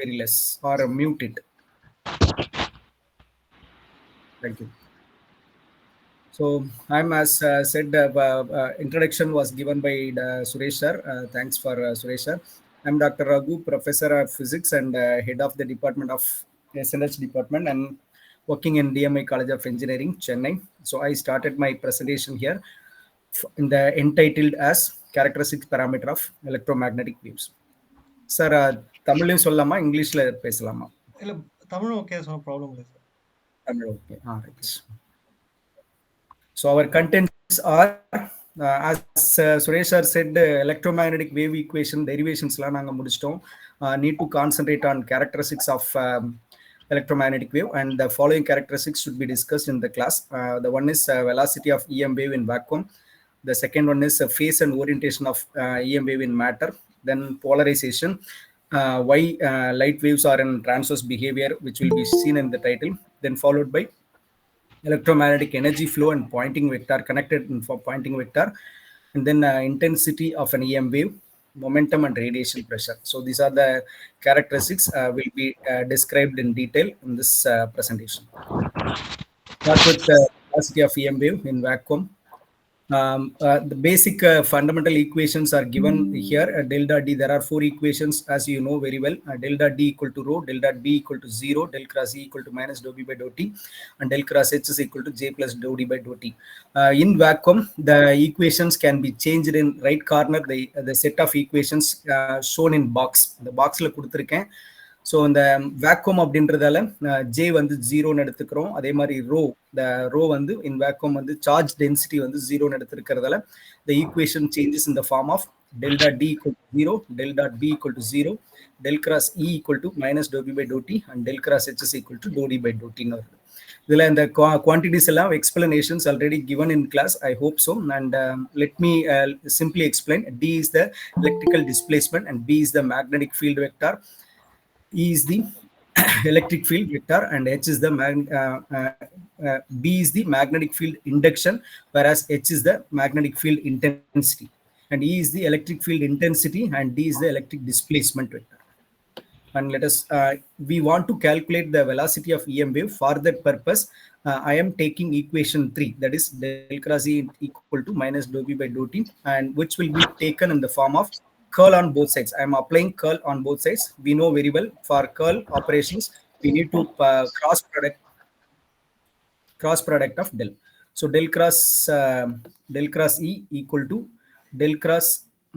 very less or mute it. Thank you. So I'm as said, introduction was given by Suresh sir. Thanks for Suresh sir. I'm Dr. Raghu, professor of physics and head of the department of SNH department and working in DMI College of Engineering, Chennai. So I started my presentation here in the entitled as characteristic parameter of electromagnetic waves. Sir, தமிழ்லையும் சொல்லலாமா இங்கிலீஷ்ல பேசலாமா? இல்ல Tamil okay, so problem இல்ல sir. Tamil okay. Right. So our contents are, as Suresh sir said, electromagnetic wave equation derivations la naanga mudichitom. Need to concentrate on characteristics of electromagnetic wave, and the following characteristics should be discussed in the class. The one is velocity of EM wave in vacuum. The second one is phase and orientation of EM wave in matter. Then polarization, why light waves are in transverse behavior, which will be seen in the title. Then followed by electromagnetic energy flow and Poynting vector, connected for Poynting vector, and then intensity of an EM wave, momentum and radiation pressure. So these are the characteristics will be described in detail in this presentation. Start with the velocity of EM wave in vacuum. The basic fundamental equations are given here. Delta D, there are 4 equations, as you know very well. Delta D equal to rho, delta B equal to 0, del cross E equal to minus dou B by dou T, and del cross H is equal to J plus dou D by dou T. In vacuum, the equations can be changed in right corner. The set of equations shown in box. The box la kuduthirken. So இந்த vacuum அப்படின்றதால J வந்து ஜீரோன்னு எடுத்துக்கிறோம். அதே மாதிரி row வந்து இன் vacuum வந்து charge density வந்து ஜீரோன்னு எடுத்துருக்கிறதால the equation changes in the form of delta D equal to 0, del dot B equal to 0, del cross E equal to minus dou B by dou T, and del cross H is equal to dou D by dou T. இதில் இந்த quantities எல்லாம் explanations already given in class, I hope so, and let me simply explain. D is the electrical displacement and B is the magnetic field vector. E is the electric field vector and H is the B is the magnetic field induction, whereas H is the magnetic field intensity, and E is the electric field intensity and D is the electric displacement vector. And let us we want to calculate the velocity of EM wave. For that purpose, I am taking equation 3, that is del cross E equal to minus dou B by dou T, and which will be taken in the form of curl on both sides. I am applying curl on both sides. We know very well for curl operations we need to cross product of del. So del cross E equal to del cross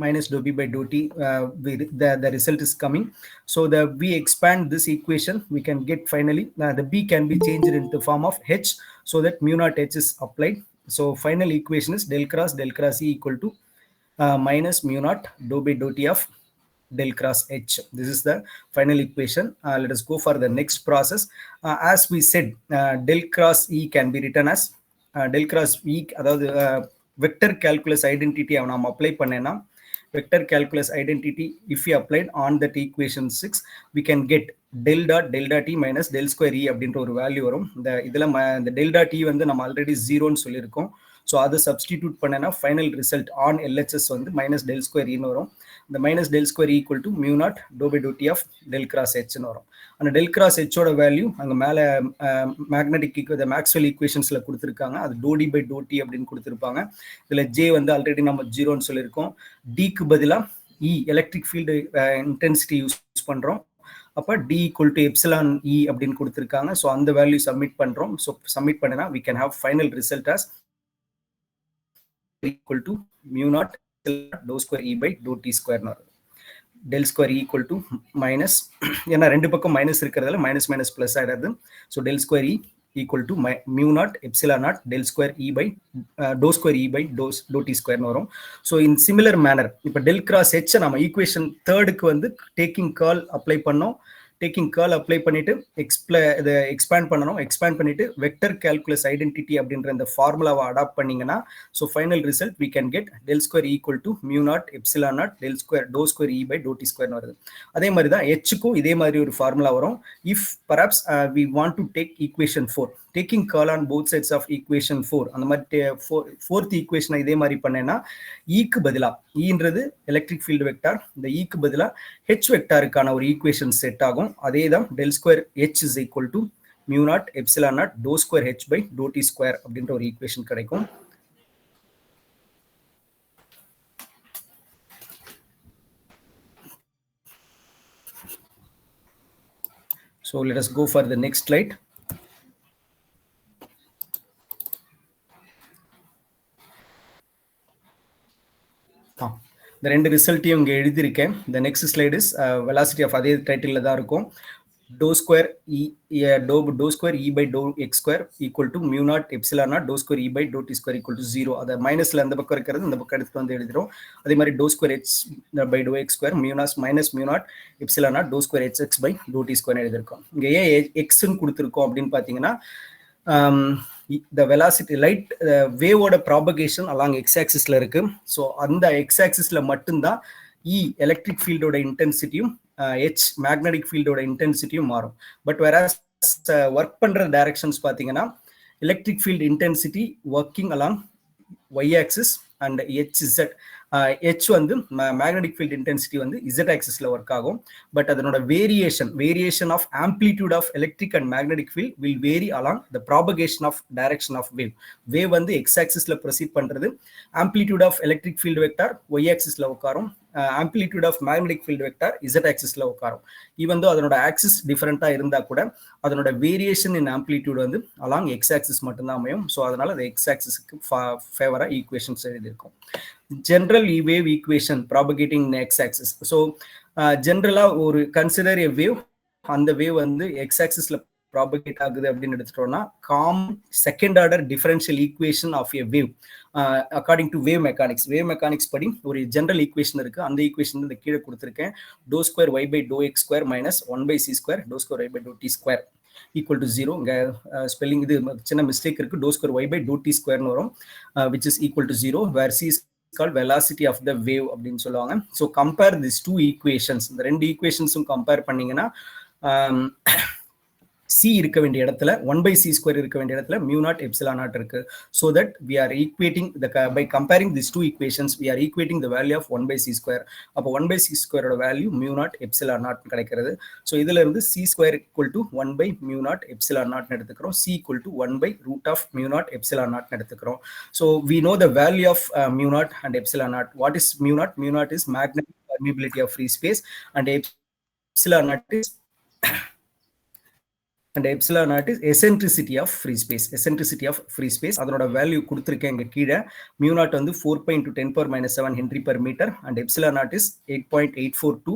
minus dou B by dou T. The result is coming. So we expand this equation, we can get finally the B can be changed into the form of H, so that mu naught H is applied. So final equation is del cross E equal to minus mu naught dou by dou T of del cross H. This is the final equation. Let us go for the next process. As we said, del cross E can be written as del cross E, அதாவது vector calculus identity நாம் apply பண்ணேன்னா vector calculus identity, if we applied on that equation 6, we can get del dot delta T minus del square E அப்படின்ற ஒரு value வரும். இந்த delta T வந்து நம்ம already ஜீரோன்னு சொல்லியிருக்கோம். ஸோ அதை சப்ஸ்டிடியூட் பண்ணனா ஃபைனல் ரிசல்ட் ஆன் எல்ஹெச்எஸ் வந்து மைனஸ் டெல் ஸ்கொயர் ஈன்னு வரும். இந்த minus del square equal to mu naught டோ by to t of del cross ஹெச்னு வரும். அந்த டெல் கிராஸ் ஹெச்சோட வேல்யூ அங்கே மேலே மேக்னெட்டிக் மேக்ஸ்வெல் ஈக்குவேஷன்ஸில் கொடுத்துருக்காங்க. அது doe D by to t அப்படின்னு கொடுத்துருப்பாங்க. இதில் ஜே வந்து ஆல்ரெடி நம்ம ஜீரோன்னு சொல்லியிருக்கோம். டிக்கு பதிலாக இ எலக்ட்ரிக் ஃபீல்டு இன்டென்சிட்டி யூஸ் பண்ணுறோம். அப்போ டி ஈக்குவல் டு எப்சிலான் இ அப்படின்னு கொடுத்துருக்காங்க. ஸோ அந்த வேல்யூ சப்மிட் பண்ணுறோம். ஸோ சப்மிட் பண்ணினா we can have final result as equal to mu naught dou square E by dou T square. Del square E equal to minus, ஏன்னா ரெண்டு பக்கம் minus இருக்கிறதால minus minus plus ஆயிடுது. So del square E equal to mu naught epsilon naught del square E by dou square E by dou T square வரும். So in similar manor இப்போ del cross H நம்ம equation தேர்டுக்கு வந்து taking curl apply பண்ணோம். Taking curl apply பண்ணிட்டு இதை expand பண்ணணும். Expand பண்ணிட்டு vector calculus identity அப்படின்ற இந்த ஃபார்முலாவை அடாப்ட் பண்ணீங்கன்னா so final result we can get del square equal to mu naught epsilon naught del square doe square E by to t ஸ்கொயர்னு வருது. அதே மாதிரி தான் ஹெச்சுக்கும் இதே மாதிரி ஒரு ஃபார்முலா வரும். If perhaps we want to take equation 4, taking curl on both sides of equation 4 அந்த மாதிரி fourth equation இதே மாதிரி பண்ணேன்னா க்கு பதிலா ன்றது எலக்ட்ரிக் ஃபீல்டு வெக்டார், இந்த க்கு பதிலா h வெக்டாருக்கான ஒரு ஈக்குவேஷன் செட் ஆகும். அதே தான் del square h is equal to mu naught epsilon naught dou square h by dou t square அப்படின்ற ஒரு ஈக்குவேஷன் கிடைக்கும். So let us go for the next slide. இந்த ரெண்டு ரிசல்ட்டையும் இங்கே எழுதியிருக்கேன். The next slide is velocity of அதே டைட்டிலில் தான் இருக்கும். dou square e by dou x square equal to mu naught epsilon naught dou square e by dou t square equal to 0. அதை மைனஸ்ல அந்த பக்கம் இருக்கிறது இந்த பக்கம் எடுத்து வந்து எழுதுறோம். அதே மாதிரி dou square h by dou x square minus mu naught epsilon naught dou square hx by dou t square எழுதிருக்கோம். இங்க ஏன் xன்னு கொடுத்துருக்கோம் அப்படின்னு பார்த்தீங்கன்னா the velocity light waveோட propagation along x axisல இருக்கு. ஸோ அந்த x axisல மட்டும்தான் எலக்ட்ரிக் ஃபீல்டோட இன்டென்சிட்டியும் h மேக்னெட்டிக் ஃபீல்டோட இன்டென்சிட்டியும் மாறும். பட் வேறஸ் ஒர்க் பண்ற டைரக்ஷன்ஸ் பார்த்தீங்கன்னா electric field intensity working along y axis and hz h வந்து மேக்னெட்டிக் ஃபீல்ட் இன்டென்சிட்டி வந்து z ஆக்சிஸ்ல ஒர்க் ஆகும். பட் அதனோட variation of amplitude of electric and magnetic field will vary along the propagation of direction of wave வந்து x ஆக்சிஸ்ல proceed பண்றது, amplitude of electric field vector y ஆக்சிஸ்ல உட்காரும், amplitude of magnetic field vector z ஆக்சிஸ்ல உட்காரும். Even though அதனோட axis டிஃபரெண்டா இருந்தா கூட அதனோட வேரியேஷன் இன் ஆம்ப்ளிடியூட் வந்து அலாங் எக்ஸ் ஆக்சிஸ் மட்டும்தான் அமையும். ஸோ அதனால அது எக்ஸ் ஆக்சிஸ்க்கு ஃபேவரா ஈக்குவேஷன்ஸ் எழுதியிருக்கும். General wave equation propagating in x axis. So ஜென்ரலா ஒரு கன்சிடர் எ வேவ், அந்த வேவ் வந்து எக்ஸ் ஆக்சிஸ்ல ப்ராபகேட் ஆகுது அப்படின்னு எடுத்துட்டோம்னா common second order differential equation of a wave according to wave mechanics படி ஒரு ஜென்ரல் ஈக்குவேஷன் இருக்கு. அந்த ஈக்குவேஷன் இந்த கீழே கொடுத்துருக்கேன். To square y by dou x square minus 1 by c square dou square y by dou t square equal to 0. இங்க spelling இது சின்ன மிஸ்டேக் இருக்கு. Doe square y by dou t square னு வரும், which is equal to 0 where c is called velocity of the wave அப்படின்னு சொல்லுவாங்க. So compare this two equations, இந்த ரெண்டு ஈக்குவேஷன்ஸும் கம்பேர் பண்ணீங்கன்னா c இருக்க வேண்டிய இடத்துல 1 by c square இருக்க வேண்டிய இடத்துல mu naught epsilon naught இருக்கு. So that we are equating by comparing these two equations we are equating the value of 1 by c square. அப்போ 1 by c square ஓட value mu naught epsilon naught கிடைக்கிறது. So இதுல இருந்து c square equal to 1 by mu naught epsilon naught எடுத்துக்கிறோம், c equal to 1 by root of mu naught epsilon naught எடுத்துக்கிறோம். So we know the value of mu naught and epsilon naught. What is mu naught? Mu naught is magnetic permeability of free space and epsilon naught is and epsilon naught is eccentricity of free space. அதனோட value கொடுத்திருக்கேன் இங்க கீழே. mu naught வந்து 4.10⁻⁷ Henry per meter and epsilon naught is 8.842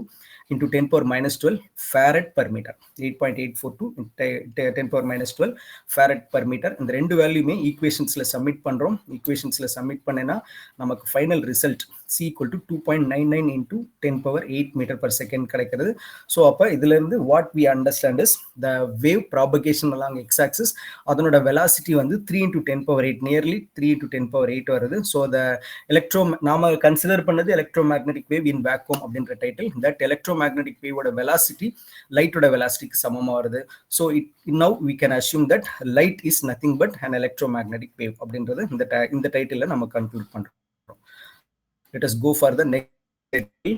into 10⁻12 farad per meter. 8.842 into 10⁻12 farad per meter. இந்த ரெண்டு வேல்யூமே ஈக்குவேஷன்ஸ்ல submit பண்றோம். ஈக்குவேஷன்ஸ்ல submit பண்ணேன்னா நமக்கு final result c equal to 2.99 into 10⁻8 meter per second கிடைக்கிறது. ஸோ அப்போ இதுல இருந்து what we understand is the wave propagation along x-axis அதனோட velocity வந்து 3 into 10⁻8 nearly 3 into 10⁻8 வருது. ஸோ நாம கன்சிடர் பண்ணது electromagnetic wave in vacuum அப்படின்ற டைட்டில். தட் electromagnetic wave ஓட velocity லைட்டோட velocityக்கு சமமா வருது. So now we can assume that light is nothing but an electromagnetic wave அப்படின்றது இந்த டைட்டில்ல நம்ம கன்க்ளூட் பண்றோம். Let us go for the next title.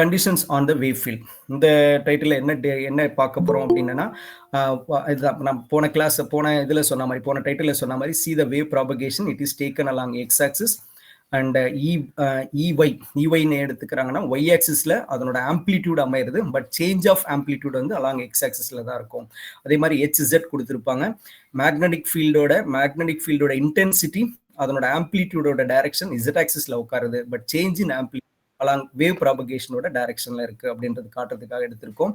Conditions on the wave field. இந்த title என்ன பார்க்க போறோம் அப்படின்னா நான் போன டைட்டில் சொன்ன மாதிரி see the wave propagation, it is taken along x axis and ey எடுத்துக்கிறாங்கன்னா y ஆக்சிஸ்ல அதனோட ஆம்ப்ளிடியூட் அமையிறது. பட் சேஞ்ச் ஆஃப் ஆம்ப்ளிடியூட் வந்து அலாங் எக்ஸ் ஆக்சிஸ்ல தான் இருக்கும். அதே மாதிரி hz கொடுத்திருப்பாங்க. மேக்னெட்டிக் ஃபீல்டோட இன்டென்சிட்டி அதனோட ஆம்ப்ளிடியூடோட டைரக்ஷன் z ஆக்சிஸ்ல உட்காருது. But change in amplitude along wave ப்ராபகேஷனோட டைரக்ஷன்ல இருக்கு அப்படின்றது காட்டுறதுக்காக எடுத்திருக்கோம்.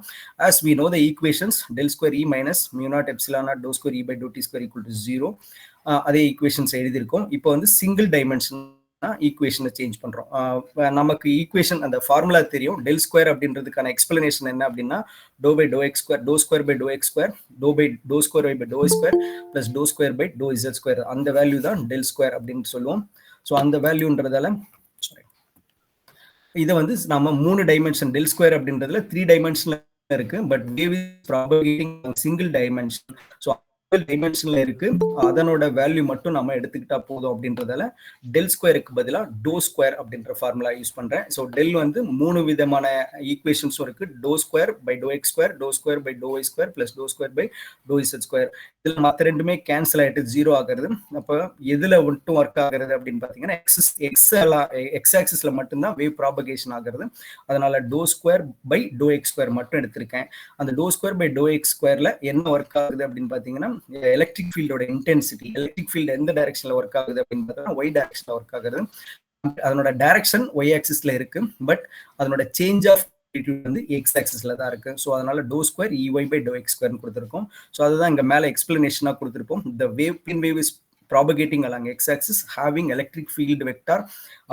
as we know the equations del square e minus mu naught epsilon naught dou square e by dou t square equal to 0. அதே ஈக்குவேஷன்ஸ் எழுதியிருக்கோம். இப்போ வந்து சிங்கிள் டைமென்ஷன் ஈக்குவேஷனை சேஞ்ச் பண்றோம். நமக்கு ஈக்குவேஷன் அந்த ஃபார்முலா தெரியும். டெல் ஸ்கொயர் அப்படின்றதுக்கான எக்ஸ்பிளனேஷன் என்ன அப்படின்னா doe by to x square, doe square by to x square, doe square by doe square plus doe square by to z square. அந்த value தான் டெல் ஸ்கொயர் அப்படின்னு சொல்லுவோம். So அந்த வேல்யூன்றதால இதை வந்து நம்ம 3 டைமென்ஷன் டெல் ஸ்கொயர் அப்படின்றதுல 3 டைமென்ஷன்ல இருக்கு. But wave is propagating single dimension. So டைமென்ஷன்ல இருக்கு, அதனோட வேல்யூ மட்டும் நம்ம எடுத்துக்கிட்டா போதும் அப்படின்றதால டெல் ஸ்கொயருக்கு பதிலாக டோ ஸ்கொயர் அப்படின்ற ஃபார்முலா யூஸ் பண்றேன். ஸோ டெல் வந்து 3 விதமான ஈக்குவேஷன்ஸும் இருக்கு. Doe square by to x square, doe square by doe y square plus doe square by to z square. இதில் மற்ற ரெண்டுமே கேன்சல் ஆயிட்டு 0 ஆகிறது. அப்போ எதுல மட்டும் ஒர்க் ஆகுறது அப்படின்னு பார்த்தீங்கன்னா எக்ஸ் ஆக்சிஸ்ல மட்டும்தான் வேவ் ப்ராபகேஷன் ஆகிறது. அதனால to square by to x square மட்டும் எடுத்திருக்கேன். அந்த டோ ஸ்கொயர் பை டோ எக்ஸ் ஸ்கொயர்ல என்ன ஒர்க் ஆகுது அப்படின்னு பார்த்தீங்கன்னா எலக்ட்ரிக் ஃபீல்டோட இன்டென்சிட்டி, எலக்ட்ரிக் ஃபீல்டு எந்த டைரக்ஷன்ல ஒர்க் ஆகுது அப்படின்னு பார்த்தீங்கன்னா ஒய் டைரக்ஷன்ல ஒர்க் ஆகுது. அதனோட டைரக்ஷன் ஒய் ஆக்சிஸ்ல இருக்கு, பட் அதனோட சேஞ்ச் ஆஃப் வந்து எக்ஸ் ஆக்சிஸ்ல தான் இருக்கு. ஸோ அதனால to square EY by to x square கொடுத்துருக்கோம். ஸோ அதுதான் இங்க மேல எக்ஸ்பிளனேஷனா கொடுத்துருப்போம். த வேவ் பின் wave is propagating along x-axis, having electric field vector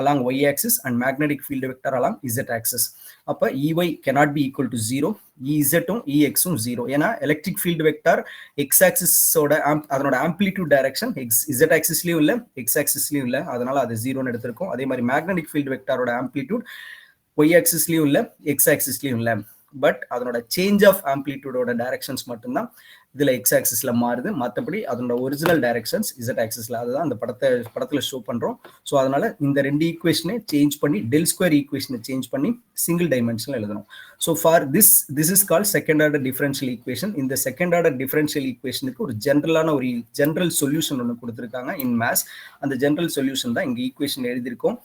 along y-axis and magnetic field vector along z-axis. அப்ப EY cannot be equal to 0, EZ EX 0. ஏன்னா electric field vector x-axis ஓட அதனோட amplitude direction z-axisலயும் இல்ல x-axisலயும் இல்ல, அதனால அது 0ன்னு எடுத்திருக்கோம். அதே மாதிரி magnetic field vectorோட amplitude y-axisலயும் இல்ல x-axisலயும் இல்ல, பட் அதனோட சேஞ்ச் ஆஃப் ஆம்பிளிடியூடோட டைரக்ஷன்ஸ் மட்டும்தான் இதுல எக்ஸ் ஆக்சிஸ்ல மாறுது. மற்றபடி அதனோட ஒரிஜினல் டைரக்ஷன்ஸ் இசட் ஆக்சிஸ்ல, அதுதான் அந்த படத்துல ஷோ பண்றோம். ஸோ அதனால இந்த ரெண்டு ஈக்குவேஷனை சேஞ்ச் பண்ணி டெல் ஸ்கொயர் ஈக்குவேஷனை சேஞ்ச் பண்ணி சிங்கிள் டைமென்ஷன்ல எழுதணும். So for this is called second order differential equation. இந்த செகண்ட் ஆர்டர் டிஃபரன்ஷியல் ஈக்குவேஷனுக்கு ஒரு ஜென்ரல் சொல்யூஷன் ஒன்று கொடுத்துருக்காங்க இன் மேத்ஸ். அந்த ஜென்ரல் சொல்யூஷன் தான் இங்க ஈக்குவேஷன் எழுதியிருக்கோம்.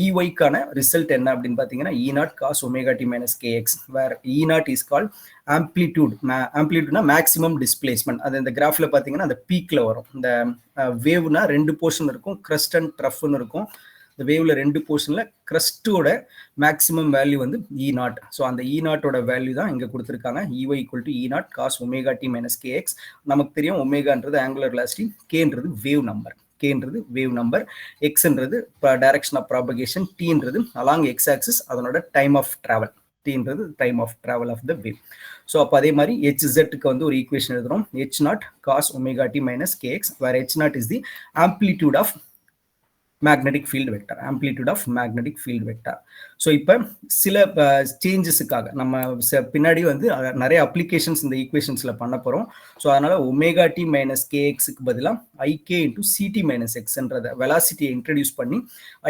EY-க்கான ரிசல்ட் என்ன அப்படின்னு பார்த்தீங்கன்னா E0 cos omega t minus kx, where E0 is called amplitude. ஆம்பிளிடியூட்னா மேக்ஸிமம் டிஸ்பிளேஸ்மெண்ட். அது இந்த கிராஃப்ல பார்த்தீங்கன்னா அந்த பீக்ல வரும். இந்த வேவ்னா 2 போர்ஷன் இருக்கும், கிரஸ்ட் அண்ட் ட்ரஃப்னு இருக்கும். இந்த வேவ்ல 2 போர்ஷன்ல கிரஸ்டோட மேக்ஸிமம் வேல்யூ வந்து E0. ஸோ அந்த E0ஓட வேல்யூ தான் இங்க கொடுத்துருக்காங்க. EY equal to E0 cos omega t minus kx. நமக்கு தெரியும் ஒமேகான்றது ஆங்குலர் வெலாசிட்டி, கேன்றது வேவ் நம்பர், கேன்றது வேவ் நம்பர், எக்ஸ்ன்றது டைரக்ஷன் ஆஃப் ப்ராபகேஷன், டீன்றது அலாங் எக்ஸ் ஆக்சிஸ் அதனோட டைம் ஆஃப் டிராவல், டீன்றது time of travel of the wave. So அப்போ அதே மாதிரி HZ-க்கு வந்து ஒரு ஈக்குவேஷன் எழுதுறோம். H0 cos omega t minus kx, where H0 is the amplitude of magnetic field vector, amplitude of magnetic field vector. So இப்போ சில சேஞ்சஸுக்காக நம்ம பின்னாடி வந்து நிறைய அப்ளிகேஷன்ஸ் இந்த ஈக்குவேஷன்ஸ்ல பண்ண போறோம். ஸோ அதனால ஒமேகா டி மைனஸ் கேஎக்ஸுக்கு பதிலாக ஐகே இன்டூ சிடி மைனஸ் எக்ஸ்ன்றத வெலாசிட்டியை இன்ட்ரடியூஸ் பண்ணி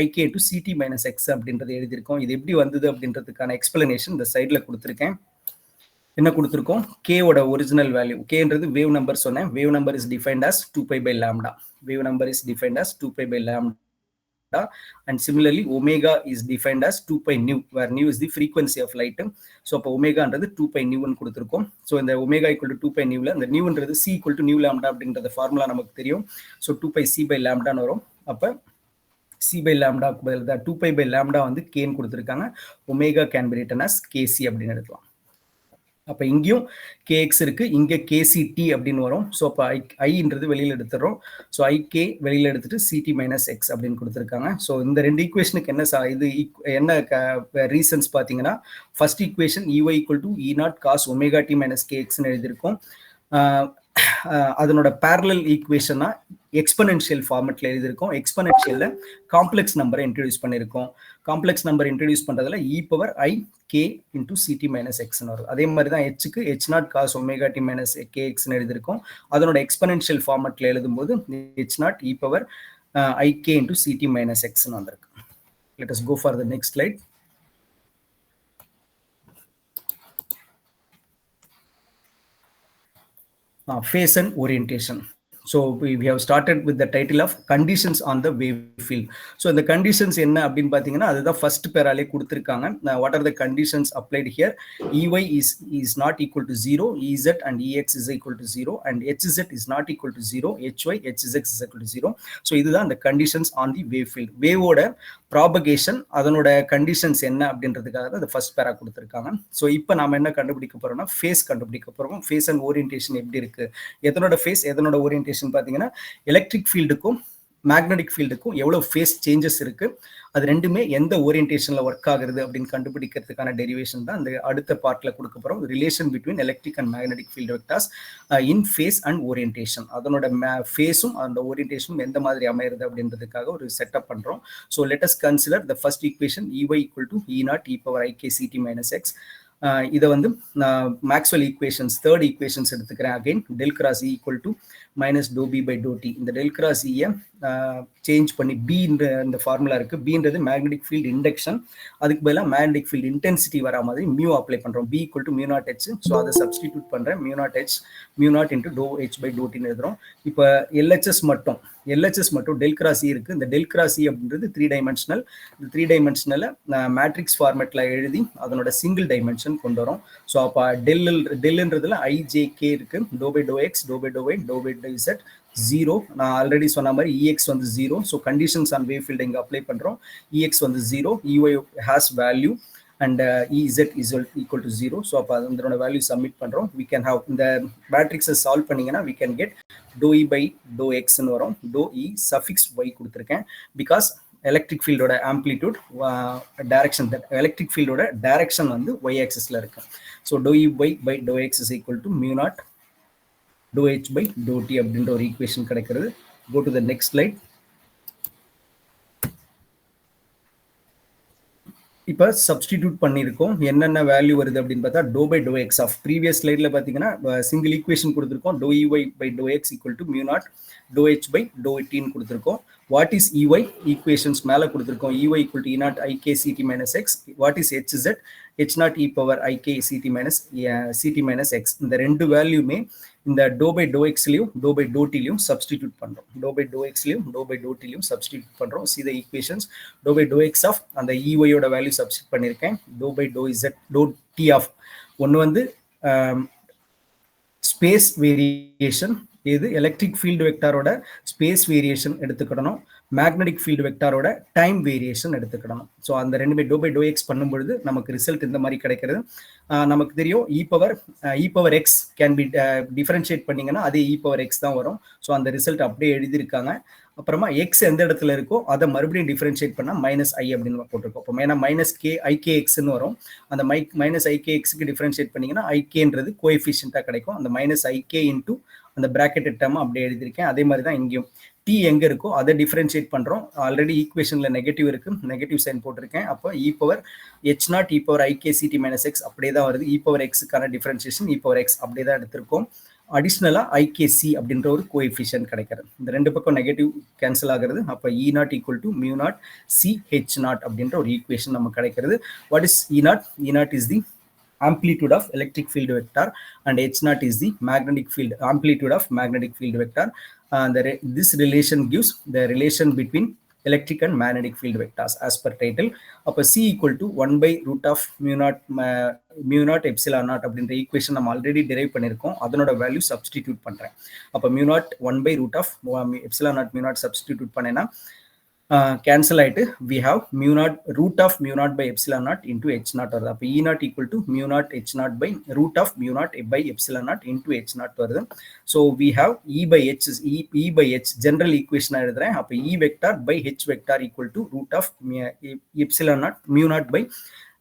ஐகே இன்டூ சிடி மைனஸ் எக்ஸ் அப்படின்றத எழுதியிருக்கோம். இது எப்படி வந்தது அப்படின்றதுக்கான எக்ஸ்பிளனேஷன் இந்த சைட்ல கொடுத்துருக்கேன். என்ன கொடுத்துருக்கோம்? கேவோட ஒரிஜினல் வேல்யூ, கேன்றது வேவ் நம்பர் சொன்னேன். Wave number is defined as 2π by lambda. Wave number is defined as 2π by lambda. And similarly omega is defined as 2π nu, where nu is the frequency of light. So அப்போ ஒமேகான்றது 2π nu ன்னு கொடுத்துருக்கோம். So இந்த omega equal to 2π நியூல இந்த நியூன்றது c equal to new lambda அப்படின்றத formula நமக்கு தெரியும். So 2π c by lambdaன்னு வரும். அப்போ c by lambda 2π by lambda வந்து கேன்னு கொடுத்துருக்காங்க. Omega can be written as kc அப்படின்னு எடுக்கலாம். அப்போ இங்கேயும் கேஎக்ஸ் இருக்கு, இங்கே கேசிடி அப்படின்னு வரும். ஸோ அப்போ ஐன்றது வெளியில் எடுத்துடுறோம். ஸோ ஐகே வெளியில் எடுத்துட்டு சிடி மைனஸ் எக்ஸ் அப்படின்னு கொடுத்துருக்காங்க. ஸோ இந்த ரெண்டு ஈக்குவேஷனுக்கு என்ன இது என்ன ரீசன்ஸ் பார்த்தீங்கன்னா, first equation EY equal to E0 cos omega t minus kxன்னு எழுதியிருக்கோம். அதனோட பேரலல் ஈக்குவேஷனா எக்ஸ்பனென்ஷியல் ஃபார்மெட்ல எழுதியிருக்கோம். எக்ஸ்பனென்ஷியல்ல காம்ப்ளெக்ஸ் நம்பரை இன்ட்ரடியூஸ் பண்ணியிருக்கோம். காம்ப்ளெக்ஸ் நம்பர் இன்ட்ரடியூஸ் பண்றதுல e power i k into CT minus எக்ஸ்னு வரும். அதே மாதிரி தான் ஹெச்சுக்கு H0 cos omega t minus kxன்னு எழுதியிருக்கோம். அதனோட எக்ஸ்பனென்ஷியல் ஃபார்மெட்ல எழுதும்போது H0 e power i k into CT minus எக்ஸ்னு வந்திருக்கு. Let us go for the next slide. Phase and orientation. So we have started with the title of conditions on the wave field. So the conditions என்ன அப்படின்னு பார்த்தீங்கன்னா அதுதான் first பேராலே கொடுத்துருக்காங்க. What are the conditions applied here? EY is not equal to 0, EZ and EX is equal to 0, and HZ is not equal to 0, HY, HZ is equal to 0. So இதுதான் the conditions on the wave field. வேவோட propagation அதனோட conditions என்ன அப்படின்றதுக்காக தான் இந்த first பேரா கொடுத்துருக்காங்க. So இப்போ நாம என்ன கண்டுபிடிக்க போறோம்னா ஃபேஸ் கண்டுபிடிக்க போறோம். ஃபேஸ் அண்ட் ஓரியன்டேஷன் எப்படி இருக்கு, எதனோட ஃபேஸ் எதனோட ஓரியன்டேஷன் பார்த்தீங்கன்னா எலக்ட்ரிக் ஃபீல்டுக்கும் மேக்னெட்டிக் ஃபீல்டுக்கும் எவ்வளவு ஃபேஸ் சேஞ்சஸ் இருக்கு, அது ரெண்டுமே எந்த ஓரியன்டேஷன்ல ஒர்க் ஆகுறது அப்படின்னு கண்டுபிடிக்கிறதுக்கான டெரிவேஷன் தான் அந்த அடுத்த பார்ட்ல கொடுக்க போறோம். Relation between electric and magnetic field vectors in phase and orientation. அதனோட ஃபேஸும் அந்த ஓரியன்டேஷனும் எந்த மாதிரி அமையிறது அப்படின்றதுக்காக ஒரு செட்டப் பண்றோம். So let us consider the first equation EY equal to E0 e power IK CT minus X. இதை வந்து நான் மேக்ஸ்வெல் ஈக்குவேஷன்ஸ் தேர்ட் ஈக்குவேஷன்ஸ் எடுத்துக்கிறேன். Again del cross E equal to minus doe B by to t. இந்த del cross E change பண்ணி B இந்த formula இருக்கு. பின்றது magnetic field induction, அதுக்கு பதிலாக மேக்னெட்டிக் ஃபீல்டு இன்டென்சிட்டி வர மாதிரி மியூ அப்ளை பண்றோம். B equal to mu naught H. So அதை சப்ஸ்டிடியூட் பண்றேன். Mu naught H mu naught into டோ ஹெச் பை டோ டின்னு எழுதுறோம். இப்போ எல்ஹெச்எஸ் மட்டும் டெல் கிராஸ் E இருக்கு. இந்த டெல் கிராஸ் E அப்படின்றது 3 டைமென்ஷனல். இந்த 3 டைமென்ஷனல் மேட்ரிக்ஸ் ஃபார்மேட்ல எழுதி அதனோட சிங்கிள் டைமென்ஷன் கொண்டு வரோம். ஸோ அப்போ டெல்ன்றதுல IJK இருக்கு. Doe by to x, doe by doe y, doe by to z 0. நான் ஆல்ரெடி சொன்ன மாதிரி EX வந்து 0. So conditions on wave field இங்கே அப்ளை பண்றோம். EX வந்து 0, EY has value and EZ is equal to 0. So அப்போ அதனோட வேல்யூ சப்மிட் பண்றோம். we can have இந்த மேட்ரிக்ஸை சால்வ் பண்ணீங்கன்னா we can get dou E by dou X ன்னு வரும். dou E suffix Y கொடுத்துருக்கேன் பிகாஸ் எலக்ட்ரிக் ஃபீல்டோட ஆம்ப்ளிடியூட் டைரக்ஷன், எலக்ட்ரிக் ஃபீல்டோட டைரக்ஷன் வந்து Y ஆக்சிஸ்ல இருக்கு. So dou E Y by dou X is equal to mu naught dou H by dou T அப்படின்ற ஒரு ஈக்குவேஷன் கிடைக்கிறது. go to the next slide. இப்போ சப்ஸ்டிடியூட் பண்ணியிருக்கோம். என்னென்ன வேல்யூ வருது அப்படின்னு பார்த்தா டோ by to x of previous ஸ்லைடில் பார்த்தீங்கன்னா சிங்கிள் ஈக்குவேஷன் கொடுத்துருக்கோம். டோ EY by to x equal to mu naught டோ ஹெச் பை டோ டின்னு கொடுத்துருக்கோம். வாட் இஸ் EY ஈக்குவேஷன்ஸ் மேலே கொடுத்துருக்கோம். EY equal to E0 IK CT minus X. What is HZ H0 e power IK CT minus X. இந்த ரெண்டு வேல்யூமே இந்த டோ பை டோ எக்ஸ்லையும் டோ பை டோ டிலையும் சப்ஸ்டிடியூட் பண்றோம். டோ பை டோ எக்ஸ்லையும் டோ பை டோ டிலையும் சப்ஸ்டிடியூட் பண்றோம். See the equations. டோ பை டோ எக்ஸ் ஆஃப் அந்த EY யோட வேல்யூ சப்ஸ்டிட் பண்ணியிருக்கேன். டோ பை டோ இசட் டோ டி ஆஃப் ஒன்று வந்து ஸ்பேஸ் வேரியேஷன், இது எலக்ட்ரிக் ஃபீல்டு வெக்டாரோட ஸ்பேஸ் வேரியேஷன் எடுத்துக்கிடணும். மேக்னெட்டிக் ஃபீல்டு வெக்டாரோட டைம் வேரியேஷன் எடுத்துக்கிடணும். ஸோ அந்த ரெண்டுமே டோ பை டோ எக்ஸ் பண்ணும்பொழுது நமக்கு ரிசல்ட் இந்த மாதிரி கிடைக்கிறது. நமக்கு தெரியும் e power x can be differentiate பண்ணீங்கன்னா அதே இ பவர் எக்ஸ் தான் வரும். ஸோ அந்த ரிசல்ட் அப்படியே எழுதியிருக்காங்க. அப்புறமா எக்ஸ் எந்த இடத்துல இருக்கோ அதை மறுபடியும் டிஃபரன்ஷியேட் பண்ணால் மைனஸ் ஐ அப்படின்னு போட்டிருக்கோம். இப்போ ஏன்னா மைனஸ் ஐகே எக்ஸ்ன்னு வரும். அந்த மைனஸ் ஐகே எக்ஸுக்கு டிஃபரன்ஷியேட் பண்ணீங்கன்னா ஐகேன்றது கோஎஃபிஷியன்ட்டாக கிடைக்கும். அந்த மைனஸ் ஐகே இன்டூ அந்த பிராக்கெட் டேர்ம் அப்படியே எழுதியிருக்கேன். அதே மாதிரி தான் இங்கேயும் டி எங்க இருக்கோ அதை டிஃபரன்ஷியேட் பண்றோம். ஆல்ரெடி ஈக்குவேஷன்ல நெகட்டிவ் இருக்கு, நெகட்டிவ் சைன் போட்டிருக்கேன். அப்போ e power H0 e power IK CT minus X அப்படியே தான் வருது. இ பவர் எக்ஸுக்கான டிஃபரன்ஷியேஷன் இ பவர் எக்ஸ் அப்படியே தான் எடுத்திருக்கோம். அடிஷ்னலா IKC அப்படின்ற ஒரு கோஎஃபிஷியன்ட் கிடைக்கிறது. இந்த ரெண்டு பக்கம் நெகட்டிவ் கேன்சல் ஆகிறது. அப்போ E0 equal to mu not C H0 அப்படின்ற ஒரு ஈக்குவேஷன் நமக்கு கிடைக்கிறது. What is E0? E0 is the amplitude of electric field vector and H0 is the magnetic field amplitude of magnetic field vector. This relation gives the relation between electric and magnetic field vectors as per title. அப்போ C equal to 1 by root of mu naught epsilon naught அப்படின்ற equation நம்ம already drive பண்ணியிருக்கோம். அதனோட value substitute பண்றேன். அப்போ mu naught 1 by root of epsilon naught mu naught substitute பண்ணேன்னா cancel ஆயிட்டு we have mu naught root of mu naught by epsilon naught into H0 வருது. அப்போ E0 equal to mu naught H0 by root of mu naught by epsilon naught into H0 வருது. So we have E by H is E by H general equation எழுதுறேன். அப்போ E vector by H vector equal to root of epsilon naught mu naught by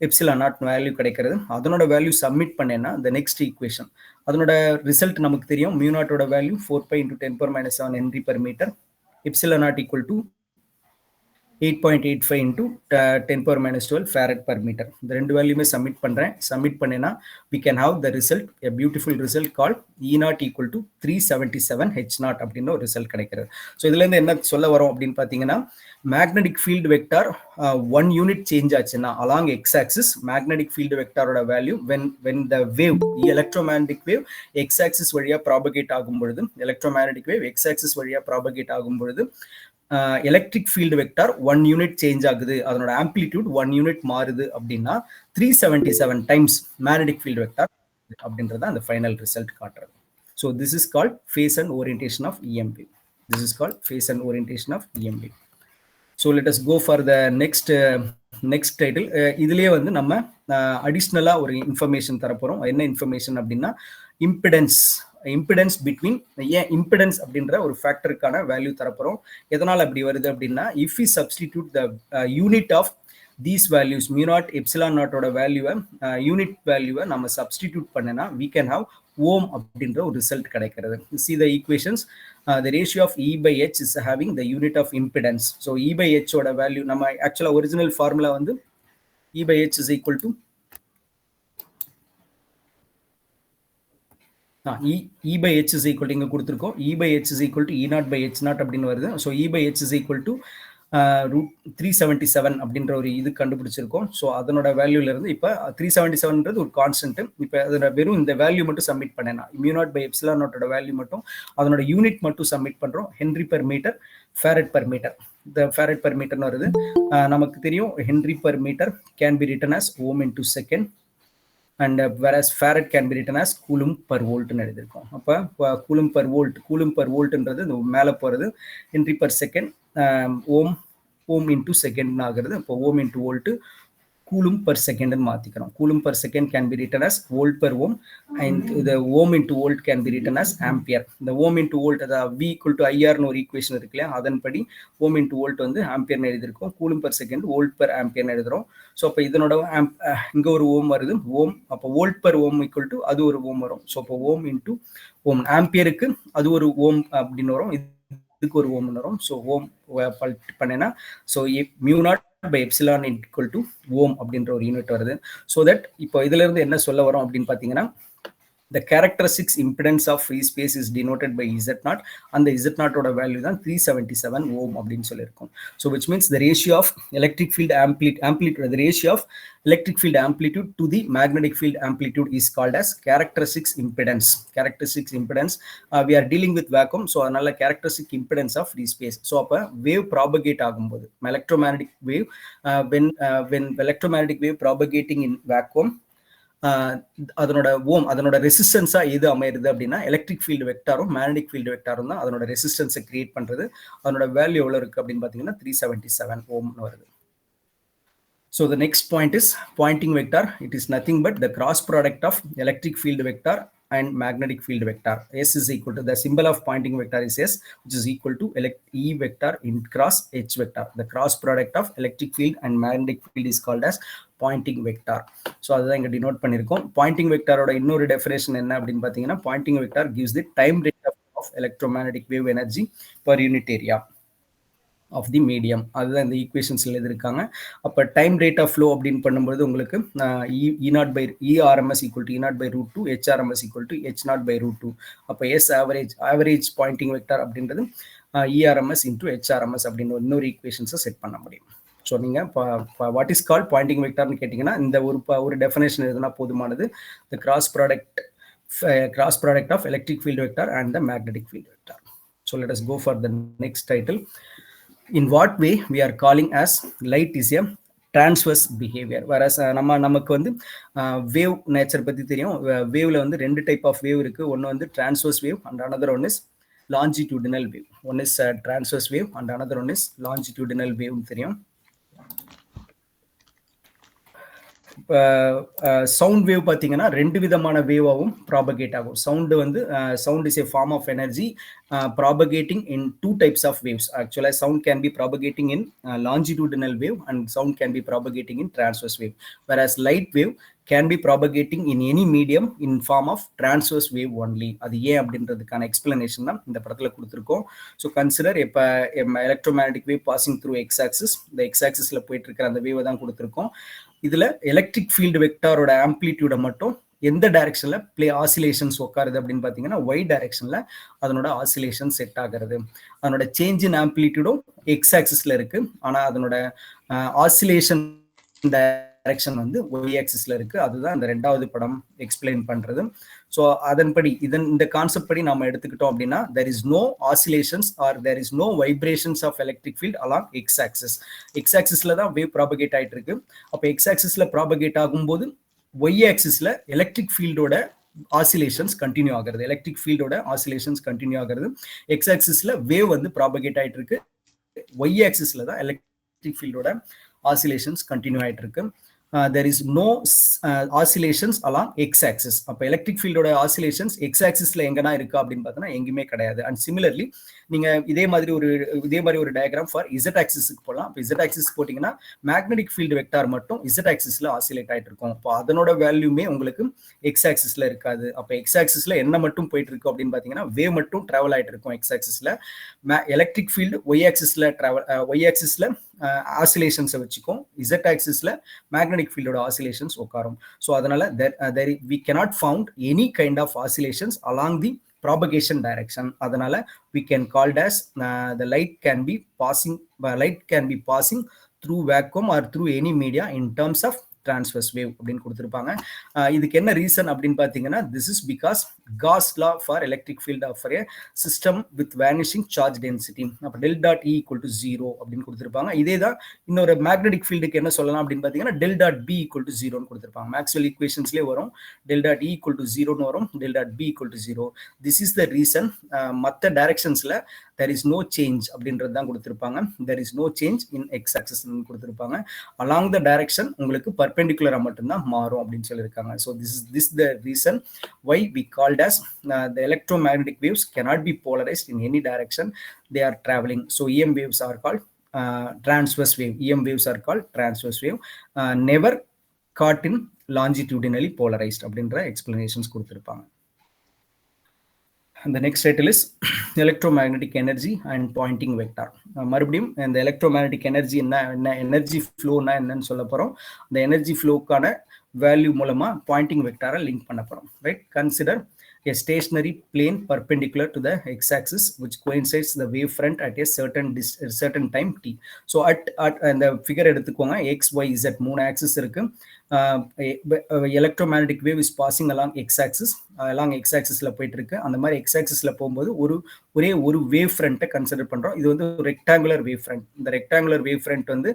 epsilon naught value கிடைக்கிறது. அதனோட value submit பண்ணேன்னா the next equation அதனோட result நமக்கு தெரியும். mu naught ஓட value 4 pi into 10 power minus 7 Henry per meter. epsilon naught equal to 8.85 into 10 power minus 12 farad per meter. இந்த ரெண்டு வேல்யூமே submit பண்றேன். சப்மிட் பண்ணேன்னா we can have the result, a beautiful result called E0 equal to 377 H0 அப்படின்னு ஒரு result கிடைக்கிறது. So இதுல இருந்து என்ன சொல்ல வரோம் அப்படின்னு பாத்தீங்கன்னா magnetic field vector 1 unit change ஆச்சுன்னா along x axis magnetic field வெக்டாரோட value when the wave electromagnetic wave x axis வழியா ப்ராபகேட் ஆகும் பொழுது எலக்ட்ரோமேக்னெட்டிக் வேவ் எக்ஸ் ஆக்சிஸ் வழியா ப்ராபகேட் ஆகும் பொழுது electric field vector 1 unit change ஆகுது, அதனோட ஆம்ப்ளிடியூட் 1 யூனிட் மாறுது அப்படின்னா 377 டைம்ஸ் மேக்னெட்டிக் ஃபீல்டு வெக்டார் அப்படின்றத அந்த ஃபைனல் ரிசல்ட் காட்டுறது. So this is called phase and orientation of EM wave. This is called phase and orientation of EM wave. So let us go for the next title. இதுலயே வந்து நம்ம அடிஷ்னலா ஒரு information தரப்போறோம். என்ன information அப்படின்னா impedance impedance between, ஏன் impedance அப்படின்ற ஒரு ஃபேக்டருக்கான வேல்யூ தரப்போறோம். எதனால் அப்படி வருது அப்படின்னா, if we substitute the unit of these values mu naught epsilon naught ஓட வேல்யூவை யூனிட் வேல்யூவை நம்ம சப்ஸ்டிடியூட் பண்ணனா we can have ohm அப்படின்ற ஒரு ரிசல்ட் கிடைக்கிறது. see the equations, the ratio of E by H is having the unit of impedance. so E by H ஓட value நம்ம ஆக்சுவலா ஒரிஜினல் ஃபார்முலா வந்து E by H is equal to E by H is equal to இங்க கொடுத்திருக்கோம். E by H is equal to E naught by H naught அப்படின்னு வருது. so E by H is equal to root 377 அப்படின்ற ஒரு இது கண்டுபிடிச்சிருக்கோம். So அதனோட வேல்யூல இருந்து இப்போ 377ன்றது ஒரு கான்ஸ்டன்ட். இப்போ அதோட வெறும் இந்த வேல்யூ மட்டும் சப்மிட் பண்ணேன்னா mu naught by epsilon naught ஓட வேல்யூ மட்டும் அதனோட யூனிட் மட்டும் சப்மிட் பண்றோம். Henry per metre, farad per metre. இந்த ஃபேரட் பெர் மீட்டர்னு வருது. நமக்கு தெரியும் henry per metre can be written as ohm into second and whereas farad can be written as coulomb per volt னு எழுதிருக்கோம். அப்ப coulomb per voltன்றது மேல போறது Henry per second, ohm into second ஆகிறது. அப்போ ohm into volt coulomb per second ன்னு மாத்திக்கிறோம். coulomb per second can be written as volt per ohm and the ohm into volt can be written as ampere. the ohm into volt அதாவது V equal to IR னு ஒரு equation இருக்கு இல்லையா, அதன்படி ohm into volt வந்து ampere னு எழுதிருக்கோம். coulomb per second volt per ampere னு எழுதுறோம். ஸோ அப்போ இதனோட இங்க ஒரு ஓம் வருது, ஓம். அப்போ volt per ohm equal to அது ஒரு ஓம் வரும். ஸோ அப்போ ஓம் இன்டூ ஓம், ஆம்பியருக்கு அது ஒரு ஓம் அப்படின்னு வரும், இதுக்கு ஒரு ஓம் வரும். ஸோ ஓம் பண்ணேன்னா so mu naught by epsilon equal to ohm அப்படின்ற ஒரு யூனிட் வருது. ஸோ தட் இப்போ இதுல இருந்து என்ன சொல்ல வரோம் அப்படின்னு பார்த்தீங்கன்னா, the characteristic impedance of free space is denoted by Z0 and the Z0 ஓட வேல்யூ தான் 377 ohm அப்படின்னு சொல்லியிருக்கோம். so which means the ratio of electric field amplitude the ratio of electric field amplitude to the magnetic field amplitude is called as characteristic impedance. We are dealing with vacuum, so அதனால characteristic impedance of free space. so அப்ப wave propagate ஆகும்போது electromagnetic wave, when electromagnetic wave propagating in vacuum, அதனோட ரெசிஸ்டன்ஸா எது அமையுது அப்படின்னா electric field வெக்டாரும் magnetic field வெக்டாரும் தான் அதனோட ரெசிஸ்டன்ஸை create பண்றது. அதனோட வேல்யூ எவ்வளவு இருக்கு அப்படின்னு பாத்தீங்கன்னா 377 ஓம்னு வருது. So the next point is pointing vector. It is nothing but the cross product of electric field vector and magnetic field vector. S is equal to the symbol of pointing vector is S, which is equal to E vector in cross H vector. The cross product of electric field and magnetic field is called as pointing vector. So அதுதான் இங்க denote பண்ணிருக்கோம். pointing vector ஓட இன்னொரு definition என்ன அப்படின்னு பாத்தீங்கன்னா, pointing vector gives the time rate of electromagnetic wave energy per unit area of the medium. அதுதான் இந்த ஈக்குவேஷன்ஸ்ல எழுதிருக்காங்க. அப்ப டைம் ரேட் ஆஃப் ஃப்ளோ அப்படின்னு பண்ணும்போது உங்களுக்கு E naught by ERMS equal to E naught by root 2, HRMS equal to H naught by root 2. அப்ப S average pointing vector அப்படின்றது ERMS into HRMS அப்படின்னு இன்னொரு ஈக்குவேஷன்ஸை செட் பண்ண முடியும். ஸோ நீங்க வாட் இஸ் கால்ட் பாயிண்டிங் வெக்டார்னு கேட்டீங்கன்னா இந்த ஒரு டெஃபினேஷன் எதுனா போதுமானது. The cross product of electric field vector and the magnetic field vector. So let us go for the next title. In what way we are calling as light is a transverse behavior. whereas நமக்கு வந்து wave nature பத்தி தெரியும். வேவ்ல வந்து ரெண்டு type of wave இருக்கு. ஒன்னு வந்து transverse wave and another one is longitudinal wave. one is transverse wave and another one is longitudinal wave தெரியும். சவுண்ட் வேவ் பார்த்தீங்கன்னா ரெண்டு விதமான வேவாகவும் ப்ராபகேட் ஆகும். Sound is a form of energy propagating in two types of waves. Actually sound can be propagating in longitudinal wave and sound can be propagating in transverse wave, whereas light wave can be propagating in any medium in form of transverse wave only. அது ஏன் அப்படின்றதுக்கான explanation தான் இந்த படத்துல கொடுத்துருக்கோம். So consider இப்போ electromagnetic wave passing through X axis, இந்த X ஆக்சிஸ்ல போயிட்டு இருக்கிற அந்த வேவை தான் கொடுத்துருக்கோம். இதுல எலக்ட்ரிக் ஃபீல்டு வெக்டாரோட ஆம்பிளிடியூட மட்டும் எந்த டைரக்ஷன்ல பிளே ஆசிலேஷன்ஸ் உட்காருது அப்படின்னு பாத்தீங்கன்னா ஒய் டைரக்ஷன்ல அதனோட ஆசிலேஷன் செட் ஆகிறது. அதனோட சேஞ்ச் இன் ஆம்பிளிடியூடும் எக்ஸ் ஆக்சிஸ்ல இருக்கு, ஆனா அதனோட ஆசிலேஷன் டைரக்ஷன் வந்து ஒய் ஆக்சிஸ்ல இருக்கு. அதுதான் இந்த ரெண்டாவது படம் எக்ஸ்பிளைன் பண்றது. ஸோ அதன்படி இந்த கான்செப்ட் படி நம்ம எடுத்துக்கிட்டோம் அப்படின்னா there is no oscillations or there is no vibrations of electric field along x axis. x axisல தான் வேவ் ப்ராபகேட் ஆயிட்டு இருக்கு. அப்போ x axisல ப்ராபகேட் ஆகும்போது y axisல எலக்ட்ரிக் ஃபீல்டோட ஆசிலேஷன்ஸ் கண்டினியூ ஆகிறது. x axisல வேவ் வந்து ப்ராபகேட் ஆயிட்டு இருக்கு. y axisல தான் எலக்ட்ரிக் ஃபீல்டோட ஆசிலேஷன்ஸ் கண்டினியூ ஆயிட்டு இருக்கு. there is no oscillations along x-axis. அப்போ எலக்ட்ரிக் ஃபீல்டோட ஆசிலேஷன்ஸ் x-axisல எங்கன்னா இருக்கா அப்படின்னு பார்த்தோன்னா எங்கேயுமே கிடையாது. அண்ட் சிமிலர்லி நீங்க இதே மாதிரி ஒரு டயக்ராம் ஃபார் z-axisக்கு போகலாம். இப்போ z-axis போட்டிங்கன்னா மேக்னெட்டிக் ஃபீல்டு வெக்டார் மட்டும் z-axisல ஆசிலேட் ஆகிட்டு இருக்கும். அப்போ அதனோட வேல்யூமே உங்களுக்கு x-axisல இருக்காது. அப்போ x-axisல என்ன மட்டும் போயிட்டு இருக்கு அப்படின்னு பார்த்தீங்கன்னா வேவ் மட்டும் டிராவல் ஆகிட்டு இருக்கும் x-axisல. எலக்ட்ரிக் ஃபீல்டு y-axisல ஆசிலேஷன்ஸை வச்சுக்கும், z-axisல மேக்னெட்டிக் ஃபீல்டோட ஆசிலேஷன்ஸ் உட்காரும். ஸோ அதனால we cannot found any kind of oscillations along the propagation direction. அதனால we can called as the light can be passing through vacuum or through any media in terms of transverse wave அப்படின்னு கொடுத்திருப்பாங்க. இதுக்கு என்ன reason அப்படின்னு பார்த்தீங்கன்னா this is because Gauss law for electric field for a system with vanishing charge density. அப்போ del dot E equal to 0 அப்படின்னு கொடுத்திருப்பாங்க. இதே தான் இன்னொரு மேக்னெட்டிக் ஃபீல்டுக்கு என்ன சொல்லலாம் அப்படின்னு பார்த்தீங்கன்னா del dot B equal to 0ன்னு கொடுத்திருப்பாங்க. மேக்ஸ்வெல் ஈக்குவேஷன்ஸ்லேயே வரும் del dot E equal to 0ன்னு வரும், del dot B equal to 0. This is the reason மற்ற டைரக்ஷன்ஸ்ல there is no change அப்படின்றது தான் கொடுத்திருப்பாங்க. there is no change in x-axis கொடுத்திருப்பாங்க. along the direction உங்களுக்கு perpendicular மட்டும்தான் மாறும் அப்படின்னு சொல்லியிருக்காங்க. so this is the reason why we called as the electromagnetic waves cannot be polarized in any direction they are traveling. so EM waves are called transverse wave. EM waves are called transverse wave, never caught in longitudinally polarized அப்படின்ற explanations கொடுத்திருப்பாங்க. The next title is electromagnetic energy and Poynting vector. மறுபடியும் இந்த electromagnetic energy என்ன energy flow என்னன்னு சொல்ல போறோம். இந்த energy flowக்கான value மூலமா Poynting vector லிங்க் பண்ண போறோம். Right, consider a stationary plane perpendicular to the x-axis which coincides the wavefront at a certain time t. So at அந்த ஃபிகர் எடுத்துக்கோங்க, x y z மூணு ஆக்சிஸ் இருக்கு. electromagnetic wave is passing along x-axis, x-axisல போயிட்டு இருக்கு. அந்த மாதிரி x-axisல போகும்போது ஒரே ஒரு வேவ் ஃப்ரண்ட்டை கன்சிடர் பண்றோம். இது வந்து ரெக்டாங்குலர் வேவ் ஃப்ரண்ட். இந்த ரெக்டாங்குலர் வேவ் ஃப்ரண்ட் வந்து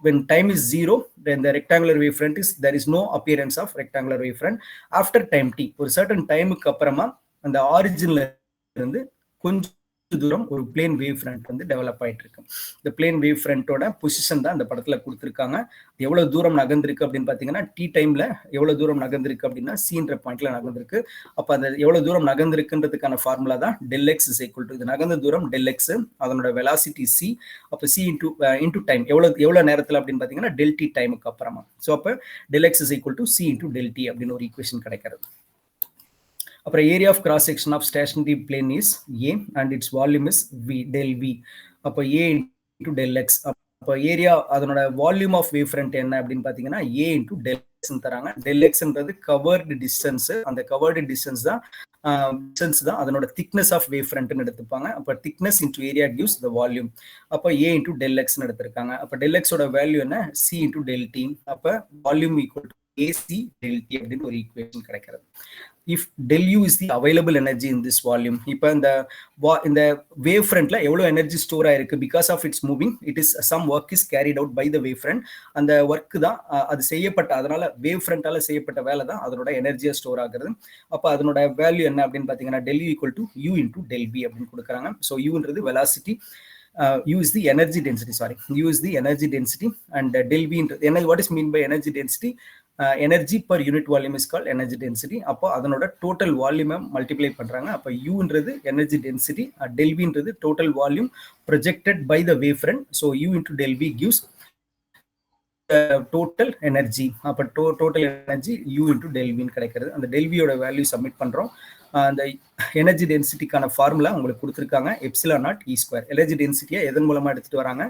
when time is 0, then the rectangular wave front is there is no appearance of rectangular wave front. After time t, ஒரு certain டைமுக்கு அப்புறமா அந்த ஆரிஜின்ல இருந்து கொஞ்சம் தூரம் ஒரு பிளேன் வேவ் ஃப்ரண்ட் வந்து டெவலப் ஆயிட்டு இருக்கு. இந்த பிளேன் வேவ் ஃப்ரண்டோட பொசிஷன் தான் இந்த படத்துல கொடுத்துருக்காங்க. எவ்வளவு தூரம் நகர்ந்திருக்கு அப்படின்னு பாத்தீங்கன்னா டி டைம்ல எவ்வளவு தூரம் நகர்ந்திருக்கு அப்படின்னா சின்ற பாயிண்ட்ல நகர்ந்திருக்கு. அப்ப அந்த எவ்வளவு தூரம் நகர்ந்திருக்குன்றதுக்கான ஃபார்முலா தான் del x is equal to இது நகர்ந்த தூரம் del x, அதனோட வெலாசிட்டி c, அப்ப c இன்டு டைம் எவ்வளவு நேரத்துல அப்படின்னு பாத்தீங்கன்னா del t டைமுக்கு அப்புறமா. ஸோ அப்ப del x is equal to c into del t அப்படின்னு ஒரு ஈக்குவேஷன் கிடைக்கிறது. அப்புறம் area of cross section of stationary plane is a and its volume is v del v. அப்போ a into del x. அப்போ area அதனோட volume of wave front என்ன அப்படின்னு பார்த்தீங்கன்னா a into del x தராங்க. del xன்றது கவர்டு டிஸ்டன்ஸ். அந்த covered distance தான் அதனோட திக்னஸ் ஆஃப் வேவ் ஃப்ரண்ட்னு எடுத்துப்பாங்க. அப்போ thickness into area gives the volume. அப்போ a into del xன்னு எடுத்திருக்காங்க. அப்போ del x ஓட வேல்யூ என்ன c into del t. அப்போ volume equal to AC del t அப்படின்னு ஒரு ஈக்குவேஷன் கிடைக்கிறது. if del u is the available energy in this volume, இப்போ இந்த wave frontல எவ்வளவு எனர்ஜி ஸ்டோர் ஆயிருக்கு because of its moving, it is some work is carried out by the wave front. அந்த work தான் அது செய்யப்பட்ட, அதனால wave frontால செய்யப்பட்ட வேலை தான் அதனோட எனர்ஜியா ஸ்டோர் ஆகுறது. அப்ப அதனோட வேல்யூ என்ன அப்படின்னு பாத்தீங்கன்னா del u equal to u into del v அப்படின்னு கொடுக்குறாங்க. ஸோ uன்றது velocity, u is the energy density, u is the energy density, and del v into what is mean by energy density? Energy per unit volume is called energy density. அப்போ அதனோட total வால்யூமை multiply பண்றாங்க. அப்போ uன்றது energy density, del vன்றது total volume projected by the wave front. So u into del v gives total energy. அப்போ total energy u into del v கிடைக்கிறது. அந்த del v யோட வேல்யூ சப்மிட் பண்றோம். அந்த எனர்ஜி டென்சிட்டிக்கான ஃபார்முலா உங்களுக்கு கொடுத்துருக்காங்க, epsilon naught E square. Energy டென்சிட்டியை எதன் மூலமா எடுத்துட்டு வராங்க?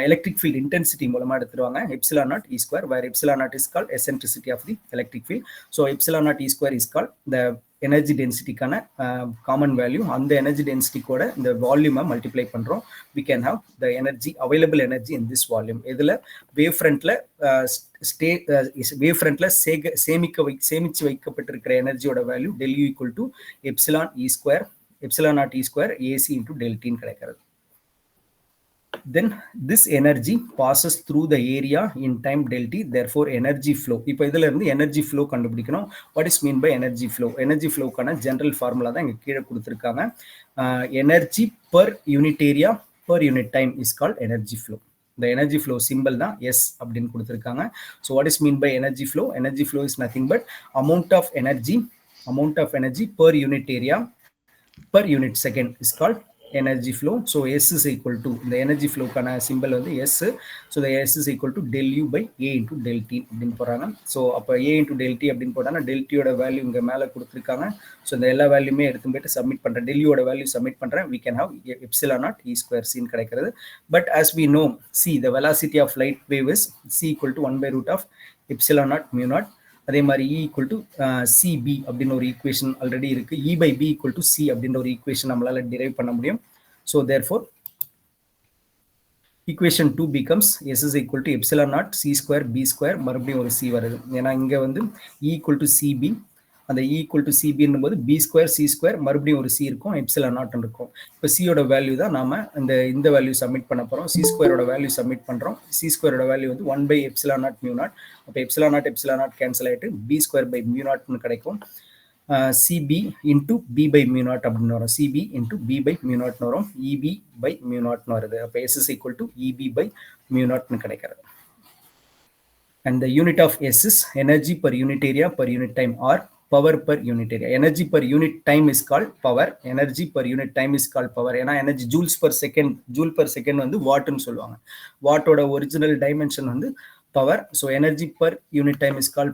எலக்ட்ரிக் ஃபீல்ட் இன்டென்சிட்டி மூலமா எடுத்துட்டு வாங்க, epsilon naught E square, where epsilon naught is called eccentricity of the electric field. So epsilon naught E square is called the energy டென்சிட்டிக்கான common value. அந்த எனர்ஜி டென்சிட்டி கூட இந்த வால்யூமை மல்டிப்ளை பண்றோம். We can have the energy available energy in this volume. இதுல wave ஃப்ரண்ட்ல wave ஃப்ரண்ட்ல சேமிச்சு வைக்கப்பட்டிருக்கிற எனர்ஜியோட value del u equal to epsilon naught e square AC into del t கிடைக்கிறது. Then this energy passes through the area in time del t, therefore energy flow. இப்போ இதுல இருந்து எனர்ஜி ஃப்ளோ கண்டுபிடிக்கணும். what is mean by energy flow? Energy ஃப்ளோக்கான general formula தான் இங்க கீழே கொடுத்துருக்காங்க. Energy per unit area per unit time is called energy flow. the energy flow symbol தான் S அப்படின்னு கொடுத்திருக்காங்க. So what is mean by energy flow? Energy flow is nothing but amount of energy per unit area per unit second is called energy flow. So S is equal to the energy flow kana symbol வந்து S. So the S is equal to del U by A into del T அப்படின்னு போறாங்க. So அப்ப A into del T அப்படின்னு போட்டானா del T ஓட value இங்க மேல கொடுத்திருக்காங்க. So இந்த எல்லா வேல்யூமே எடுத்து போயிட்டு சப்மிட் பண்றேன். del U ஓட வேல்யூ சப்மிட் பண்றேன். We can have epsilon naught E square C கிடைக்கிறது. But as we know, C the velocity of light wave is C equal to 1 by root of epsilon naught mu naught. அதே மாதிரி E equal to CB அப்படின்னு ஒரு equation already இருக்கு. E by B equal to C அப்படின்ற ஒரு equation நம்மளால drive பண்ண முடியும். So therefore equation 2 becomes S is equal to epsilon naught C square B square மறுபடியும் ஒரு C வருது. ஏன்னா இங்க வந்து E equal to CB, அந்த E equal to CB என்னும்போது B square C square மறுபடியும் ஒரு C இருக்கும், epsilon naught இருக்கும். இப்போ C ஓட வேல்யூ தான் நாம இந்த வேல்யூ சப்மிட் பண்ண போறோம். C square ஓட வேல்யூ சப்மிட் பண்றோம். C square ஓட வேல்யூ வந்து 1 by epsilon naught mu naught. அப்போ epsilon naught கேன்சல் ஆயிட்டு B square by mu naught கிடைக்கும். CB into B by mu naught அப்படின்னு வரும். CB into B by mu naught வரும். EB by mu naught வருது. அப்போ S is equal to EB by mu naught கிடைக்கிறது. And the unit of S is energy per unit area per unit time or power per unit area. Energy per unit time is called power. Energy per unit time is called power. ஏன்னா energy joules per second, joule per second வந்து wattன்னு சொல்லுவாங்க. வாட்டோட original dimension வந்து power. So energy per unit time is called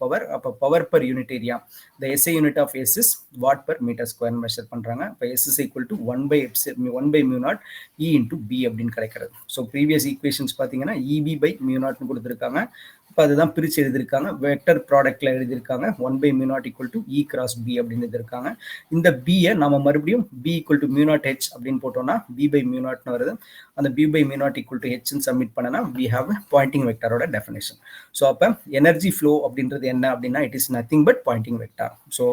power. அப்போ power per unit area, the SI unit of S is watt per meter square measure பண்றாங்க. அப்போ S is equal to 1 by mu naught E into B அப்படின்னு கிடைக்கிறது. So previous equations பார்த்தீங்கன்னா EB by mu naught கொடுத்துருக்காங்க. இப்போ அதுதான் பிரிச்சு எழுதியிருக்காங்க. வெக்டர் ப்ராடக்ட்ல எழுதியிருக்காங்க 1 by mu naught equal to E cross B அப்படின்னு எழுதியிருக்காங்க. இந்த B-யை நம்ம மறுபடியும் B equal to mu naught H அப்படின்னு போட்டோம்னா B by mu naught வருது. அந்த B by mu naught equal to H submit பண்ணனா we have a pointing vector ஓட definition. So அப்ப energy flow அப்படின்றது என்ன அப்படின்னா it is nothing but pointing vector. So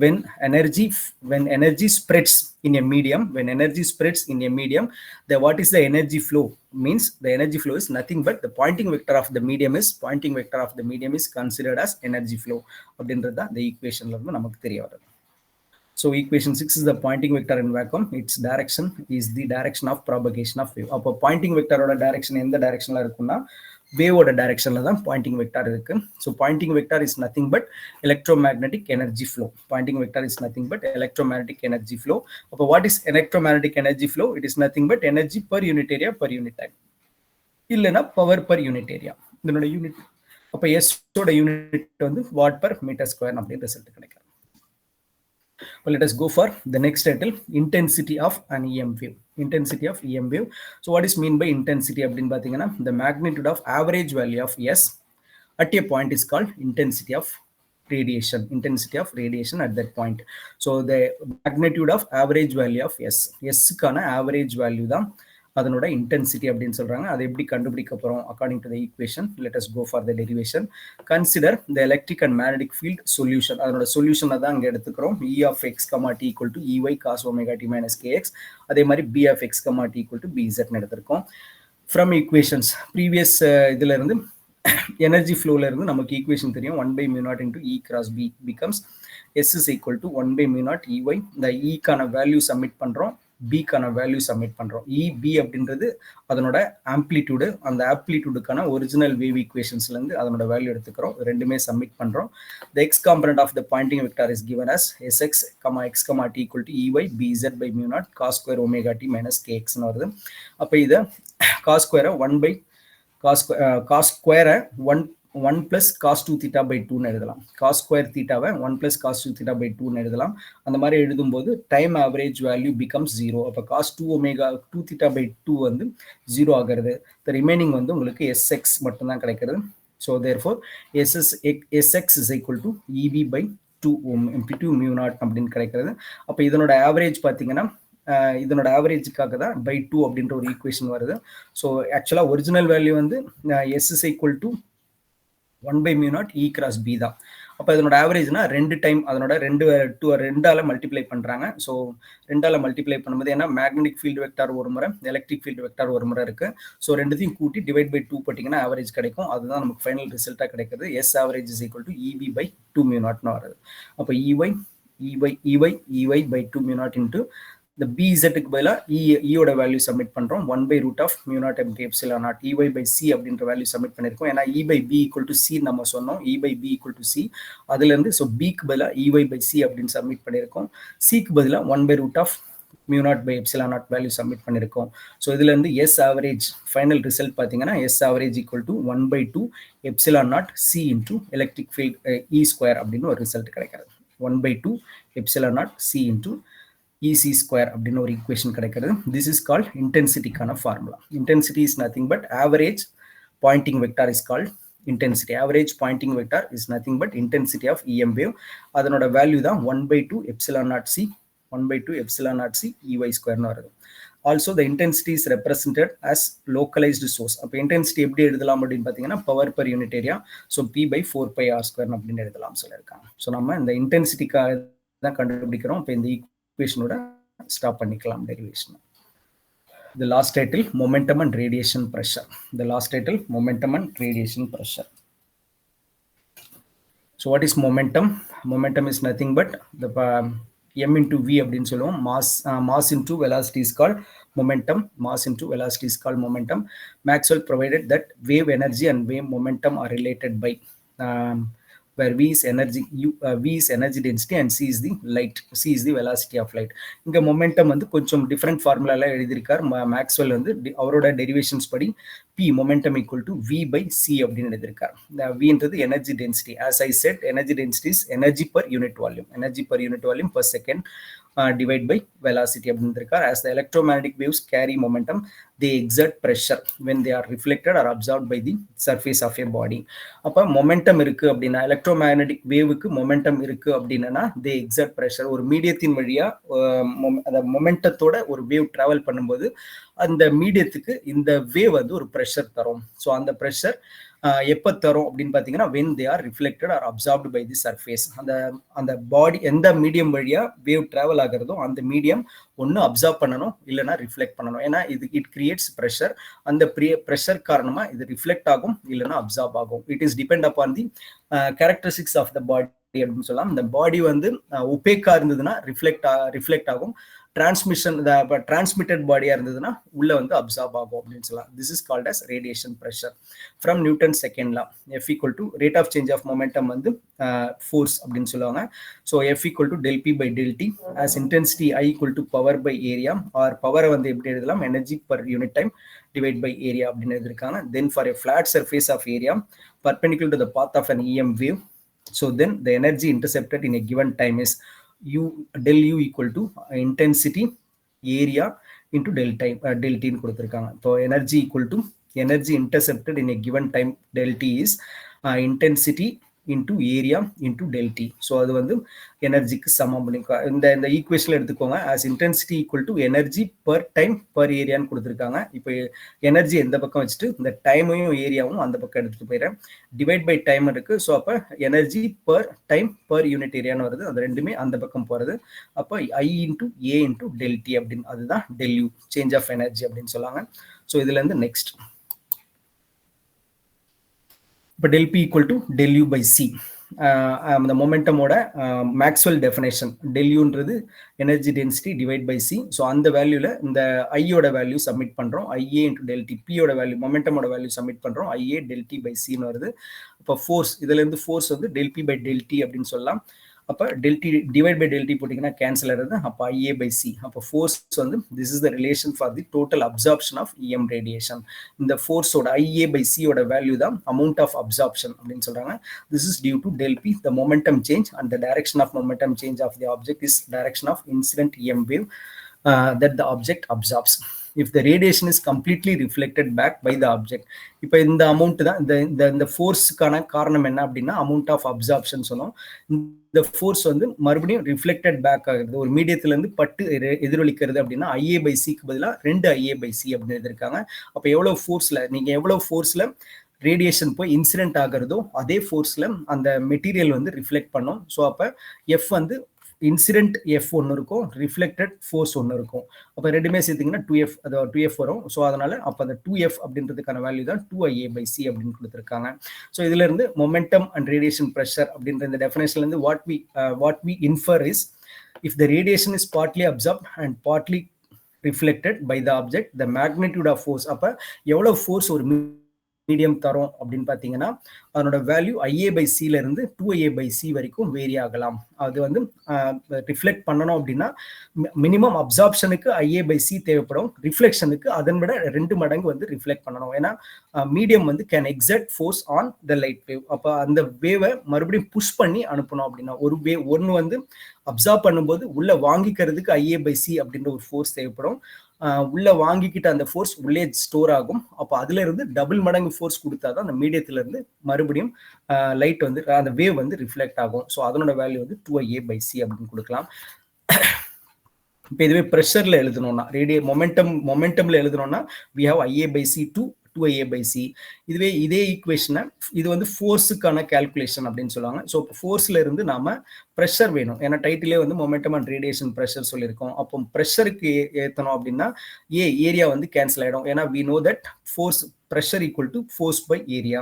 when energy spreads in a medium, then what is the energy flow? Means the energy flow is nothing but the pointing vector of the medium is considered as energy flow அப்படின்றது the equationல இருந்து நமக்கு தெரிய வருது. So equation 6 is the pointing vector in vacuum. Its direction is the direction of propagation of wave. அப்போ pointing vector ஓட direction எந்த directionல இருக்குன்னா wave ஓட directionல தான் pointing vector இருக்கு. So pointing vector is nothing but electromagnetic energy flow. அப்போ what is electromagnetic energy flow? It is nothing but energy per unit area per unit time. இல்லைன்னா power per unit area. இதனோட unit அப்போ S ஓட unit வந்து watt per meter square அப்படின்னு result கிடைக்கும். Well, let us go for the next title, intensity of an EM wave. So what is mean by intensity அப்படின்னு பார்த்தீங்கன்னா the magnitude of average value of S at a point is called intensity of radiation at that point. So the magnitude of average value of S க்கான average value தான் அதனோட intensity அப்படின்னு சொல்றாங்க. அதை எப்படி கண்டுபிடிக்க போறோம் according to the equation? Let us go for the derivation. Consider the electric and magnetic field solution. அதனோட சொல்யூஷனை தான் அங்க எடுத்துக்கிறோம். E of x, t equal to Ey cos omega t minus kx. அதே மாதிரி B of x, t equal to Bz எடுத்திருக்கோம். From equations previous இதுல இருந்து energy flowல இருந்து நமக்கு ஈக்குவேஷன் தெரியும். 1 by mu naught into E cross B becomes S is equal to 1 by mu naught Ey. இந்த E கான வேல்யூ சப்மிட் பண்றோம், B கான வேல்யூ சப்மிட் பண்றோம். EB அப்படின்றது அதனோட ஆம்ப்ளிடியூடு, அந்த ஆம்ப்ளிடியூடுக்கான ஒரிஜினல் வேவ் ஈக்குவேஷன்ஸ்ல இருந்து அதனோட வேல்யூ எடுத்துக்கிறோம், ரெண்டுமே சப்மிட் பண்றோம். The x component of the pointing vector is given as Sx, x, t equal to Ey Bz by mu naught cos square omega t minus kx னு வருது. அப்ப இத cos square 1 by cos square 1 plus cos 2 theta by 2 னு எழுதலாம். cos square theta 1 plus cos 2 theta by 2 னு எழுதலாம். அந்த மாதிரி எழுதும்போது time average value becomes 0. அப்ப cos 2 omega 2 theta by 2 வந்து 0 ஆகிறது. the remaining வந்து உங்களுக்கு Sx மட்டும் தான் கிடைக்கிறது. so therefore Sx is equal to Eb by 2 mu naught அப்படின்னு கிடைக்கிறது. அப்ப இதனோட ஆவரேஜ் பாத்தீங்கன்னா இதனோட ஆவரேஜுக்காக தான் by 2 அப்படின்ற ஒரு ஈக்குவேஷன் வருது. ஸோ ஆக்சுவலாக ஒரிஜினல் வேல்யூ வந்து S is equal to 1 by mu naught E cross B தான். அப்போ இதனோட ஆவரேஜ்னா 2 டைம் அதனோட 2ஆல மல்டிப்ளை பண்ணுறாங்க. ஸோ 2ஆல மல்டிப்ளை பண்ணும்போது ஏன்னா மேக்னெட்டிக் ஃபீல்டு வெக்டார் ஒரு முறை, எலக்ட்ரிக் ஃபீல்டு வெக்டார் ஒரு முறை இருக்கு. ஸோ ரெண்டுத்தையும் கூட்டி டிவைட் பை 2 போட்டிங்கன்னா ஆவரேஜ் கிடைக்கும். அதுதான் நமக்கு ஃபைனல் ரிசல்ட்டாக கிடைக்கிறது. S average is equal to EB by 2 mu naughtனு வருது. அப்போ Ey by 2 mu naught into இந்த பிஇசட்டுக்கு பதிலாக ஈயோட வேல்யூ சப்மிட் பண்ணுறோம். 1/√of mu naught empty epsilon naught EY by C அப்படின்ற வேல்யூ சப்மிட் பண்ணியிருக்கோம். ஏன்னா E by B equal to C நம்ம சொன்னோம். E by B equal to C அதுலேருந்து ஸோ பிக்கு பதிலாக EY by C அப்படின்னு சப்மிட் பண்ணியிருக்கோம். சிக்கு பதிலாக 1/√of mu naught by epsilon naught வேல்யூ சப்மிட் பண்ணியிருக்கோம். ஸோ இதுல இருந்து எஸ் ஆவரேஜ் ஃபைனல் ரிசல்ட் பார்த்தீங்கன்னா S average equal to 1/2 epsilon naught C into electric field E square அப்படின்னு ஒரு ரிசல்ட் கிடைக்கிறது. 1/2 epsilon naught C into EC square அப்படின்னு ஒரு ஈக்குவேஷன் கிடைக்கிறது. திஸ் இஸ் கால்ட் இன்டென்சிட்டிக்கான formula. Intensity is nothing but average Poynting vector is called intensity. Average pointing vector is nothing but intensity of EM wave. அதனோட value தான் 1/2 epsilon naught c 1/2 epsilon naught c EY square னு வருது. Also the intensity is represented as localized source. அப்ப intensity எப்படி எழுதலாம் அப்படின்னு பார்த்தீங்கன்னா power per unit area. So P by 4 pi r square அப்படின்னு எழுதலாம் சொல்லியிருக்காங்க. ஸோ நம்ம இந்த இன்டென்சிட்டிக்காக தான் கண்டுபிடிக்கிறோம். இப்போ இந்த ஈக்குவேஷனோட ஸ்டாப் பண்ணிக்கலாம் derivation. The last title, momentum and radiation pressure. The last title, momentum and radiation pressure. So what is momentum? Momentum is nothing but the m into v அப்படின்னு சொல்லுவோம். Mass into velocity is called momentum. Mass into velocity is called momentum. Maxwell provided that wave energy and wave momentum are related by where v is energy, v is energy density and c is the light, c is the velocity of light. இங்க momentum வந்து கொஞ்சம் different formula எல்லாம் எழுதியிருக்கார் Maxwell வந்து அவரோட derivations படி p momentum equal to v by c அப்படின்னு எழுதியிருக்கார். v என்றது energy density. As I said, energy density is energy per unit volume, energy per unit volume per second divide by velocity அப்படின்னு இருக்கார். As the electromagnetic waves carry momentum, they exert pressure when they are reflected or absorbed by the surface of a body. அப்ப momentum இருக்கு அப்படின்னா electromagnetic வேவுக்கு momentum இருக்கு அப்படின்னா they exert pressure. ஒரு மீடியத்தின் வழியா அந்த மொமெண்டத்தோட ஒரு வேவ் டிராவல் பண்ணும்போது அந்த மீடியத்துக்கு இந்த வேவ் வந்து ஒரு ப்ரெஷர் தரும். ஸோ அந்த ப்ரெஷர் எப்போ தரும் அப்படின்னு பார்த்தீங்கன்னா when they are reflected or absorbed by the surface. அந்த பாடி எந்த மீடியம் வழியா வேவ் டிராவல் ஆகிறதோ அந்த மீடியம் ஒன்று அப்சார்ப் பண்ணணும் இல்லைன்னா ரிஃப்ளெக்ட் பண்ணணும். ஏன்னா இது இட் கிரியேட்ஸ் ப்ரெஷர். அந்த ப்ரெஷர் காரணமா இது ரிஃப்ளெக்ட் ஆகும் இல்லைன்னா அப்சார்ப் ஆகும். It is depend upon the characteristics of the body அப்படின்னு சொல்லலாம். இந்த பாடி வந்து ஒபேக்கா இருந்ததுன்னா ரிஃப்ளெக்ட் ஆகும். டிரான்ஸ்மிட்டட் பாடியா இருந்ததுன்னா உள்ள வந்து அப்சார்ப் ஆகும் அப்படின்னு சொல்லலாம். This is called as radiation pressure. From Newton second law F equal to rate of change of momentum வந்து ஃபோர்ஸ் அப்படின்னு சொல்லுவாங்க. So F equal to del P by del T as intensity I equal to power by area or பவரை வந்து எப்படி எழுதலாம் energy per unit time divide by area அப்படின்னு எழுதிருக்காங்க. Then for a flat surface of area perpendicular to the path of an EM wave, so then the energy intercepted in a given time is del U equal to intensity area into del T ன்னு கொடுத்திருக்காங்க. So energy equal to energy intercepted in a given time del T is intensity into area into del T. So அது வந்து எனர்ஜிக்கு சமம் பண்ணிக்கோ. இந்த ஈக்குவேஷன்ல எடுத்துக்கோங்க. as intensity equal to energy per time per ஏரியான்னு கொடுத்துருக்காங்க. இப்போ எனர்ஜி எந்த பக்கம் வச்சுட்டு இந்த டைமையும் ஏரியாவும் அந்த பக்கம் எடுத்துட்டு போயிடுறேன். டிவைட் பை டைம் இருக்கு. ஸோ அப்போ energy per time per unit ஏரியான்னு வருது. அது ரெண்டுமே அந்த பக்கம் போறது. அப்போ I into A into del T அப்படின்னு அதுதான் del U change of energy அப்படின்னு சொல்லுவாங்க. ஸோ இதுல இருந்து நெக்ஸ்ட் இப்போ del P equal to del U by C. அந்த மொமெண்டமோட மேக்ஸ்வெல் டெஃபினேஷன் del Uன்றது energy density divide by C. So அந்த வேல்யூல இந்த ஐயோட வேல்யூ சப்மிட் பண்றோம். IA into del T. பியோட வேல்யூ மொமெண்டமோட வேல்யூ சப்மிட் பண்றோம். IA del T by C வருது. அப்போ ஃபோர்ஸ் இதுல இருந்து ஃபோர்ஸ் வந்து del P by del T அப்படின்னு சொல்லலாம். அப்போ del T divide by del T போட்டிங்கன்னா கேன்சல் ஆகிறது. அப்போ IA by C. அப்போ ஃபோர்ஸ் வந்து this is the relation for the total absorption of EM radiation. இந்த ஃபோர்ஸோட IA by C ஓட வேல்யூ தான் அமௌண்ட் ஆஃப் அப்சார்ப்ஷன் அப்படின்னு சொல்றாங்க. This is due to del P the momentum change and the direction of momentum change of the object is direction of incident EM wave that the object absorbs. If the radiation is completely reflected back by the object. இப்போ இந்த amount தான் இந்த ஃபோர்ஸுக்கான காரணம் என்ன அப்படின்னா amount of absorption சொன்னோம். இந்த force வந்து மறுபடியும் ரிஃப்ளெக்டட் பேக் ஆகுது. ஒரு மீடியத்துல இருந்து பட்டு எதிரொலிக்கிறது அப்படின்னா IA by Cக்கு பதிலாக 2 IA by C அப்படின்னு எழுதியிருக்காங்க. அப்போ எவ்வளவு ஃபோர்ஸ்ல ரேடியேஷன் போய் இன்சிடென்ட் ஆகிறதோ அதே ஃபோர்ஸ்ல அந்த மெட்டீரியல் வந்து ரிஃப்ளெக்ட் பண்ணும். ஸோ அப்போ F வந்து இன்சிடென்ட் எஃப் ஒன்று இருக்கும், ரிஃப்ளெக்டட் ஃபோர்ஸ் ஒன்று இருக்கும். அப்போ ரெண்டுமே சேர்த்திங்கன்னா 2F, அது 2F வரும். ஸோ அதனால் அப்போ அந்த 2F அப்படின்றதுக்கான வேல்யூ தான் 2IA/c அப்படின்னு கொடுத்துருக்காங்க. ஸோ இதிலிருந்து மொமெண்டம் அண்ட் ரேடியேஷன் ப்ரெஷர் அப்படின்ற இந்த டெஃபினேஷன்லேருந்து what we infer is, if the radiation is partly absorbed and partly reflected by the object, the magnitude of force, அப்போ எவ்வளோ ஃபோர்ஸ் ஒரு மீடியம் தரும் அப்படின்னு பார்த்தீங்கன்னா அதனோட வேல்யூ IA/c இருந்து 2IA/c வரைக்கும் வேரி ஆகலாம். அது வந்து ரிஃப்ளெக்ட் பண்ணணும் அப்படின்னா மினிமம் அப்சார்ப்ஷனுக்கு IA/c தேவைப்படும், ரிஃப்ளெக்ஷனுக்கு அதன் விட 2 மடங்கு வந்து ரிஃப்ளெக்ட் பண்ணணும். ஏன்னா மீடியம் வந்து can exert force on the light wave. அப்போ அந்த வேவை மறுபடியும் புஷ் பண்ணி அனுப்பணும் அப்படின்னா ஒரு வேவ் ஒன்று வந்து அப்சார்ப் பண்ணும்போது உள்ள வாங்கிக்கிறதுக்கு IA/c அப்படின்ற ஒரு ஃபோர்ஸ் தேவைப்படும். உள்ள வாங்கிக்கிட்ட அந்த ஃபோர்ஸ் உள்ளே ஸ்டோர் ஆகும். அப்போ அதுல இருந்து டபுள் மடங்கு ஃபோர்ஸ் கொடுத்தாதான் அந்த மீடியத்துல இருந்து மறுபடியும் லைட் வந்து அந்த வேவ் வந்து ரிஃப்ளெக்ட் ஆகும். ஸோ அதனோட வேல்யூ வந்து 2IA/c அப்படின்னு கொடுக்கலாம். இப்போ இதுவே ப்ரெஷர்ல எழுதணும்னா மொமெண்டம்ல எழுதணும்னா we have IA/c to 2IA/c. இதுவே இதே ஈக்குவேஷனை இது வந்து ஃபோர்ஸுக்கான கால்குலேஷன் அப்படின்னு சொல்லுவாங்க. ஸோ ஃபோர்ஸ்ல இருந்து நாம ப்ரெஷர் வேணும். ஏன்னா டைட்டிலே வந்து மொமெண்டம் அண்ட் ரேடியேஷன் ப்ரெஷர் சொல்லியிருக்கோம். அப்போ ப்ரெஷருக்கு ஏற்றணும் அப்படின்னா ஏரியா வந்து கேன்சல் ஆகிடும். ஏன்னா we know that force pressure equal to force by area.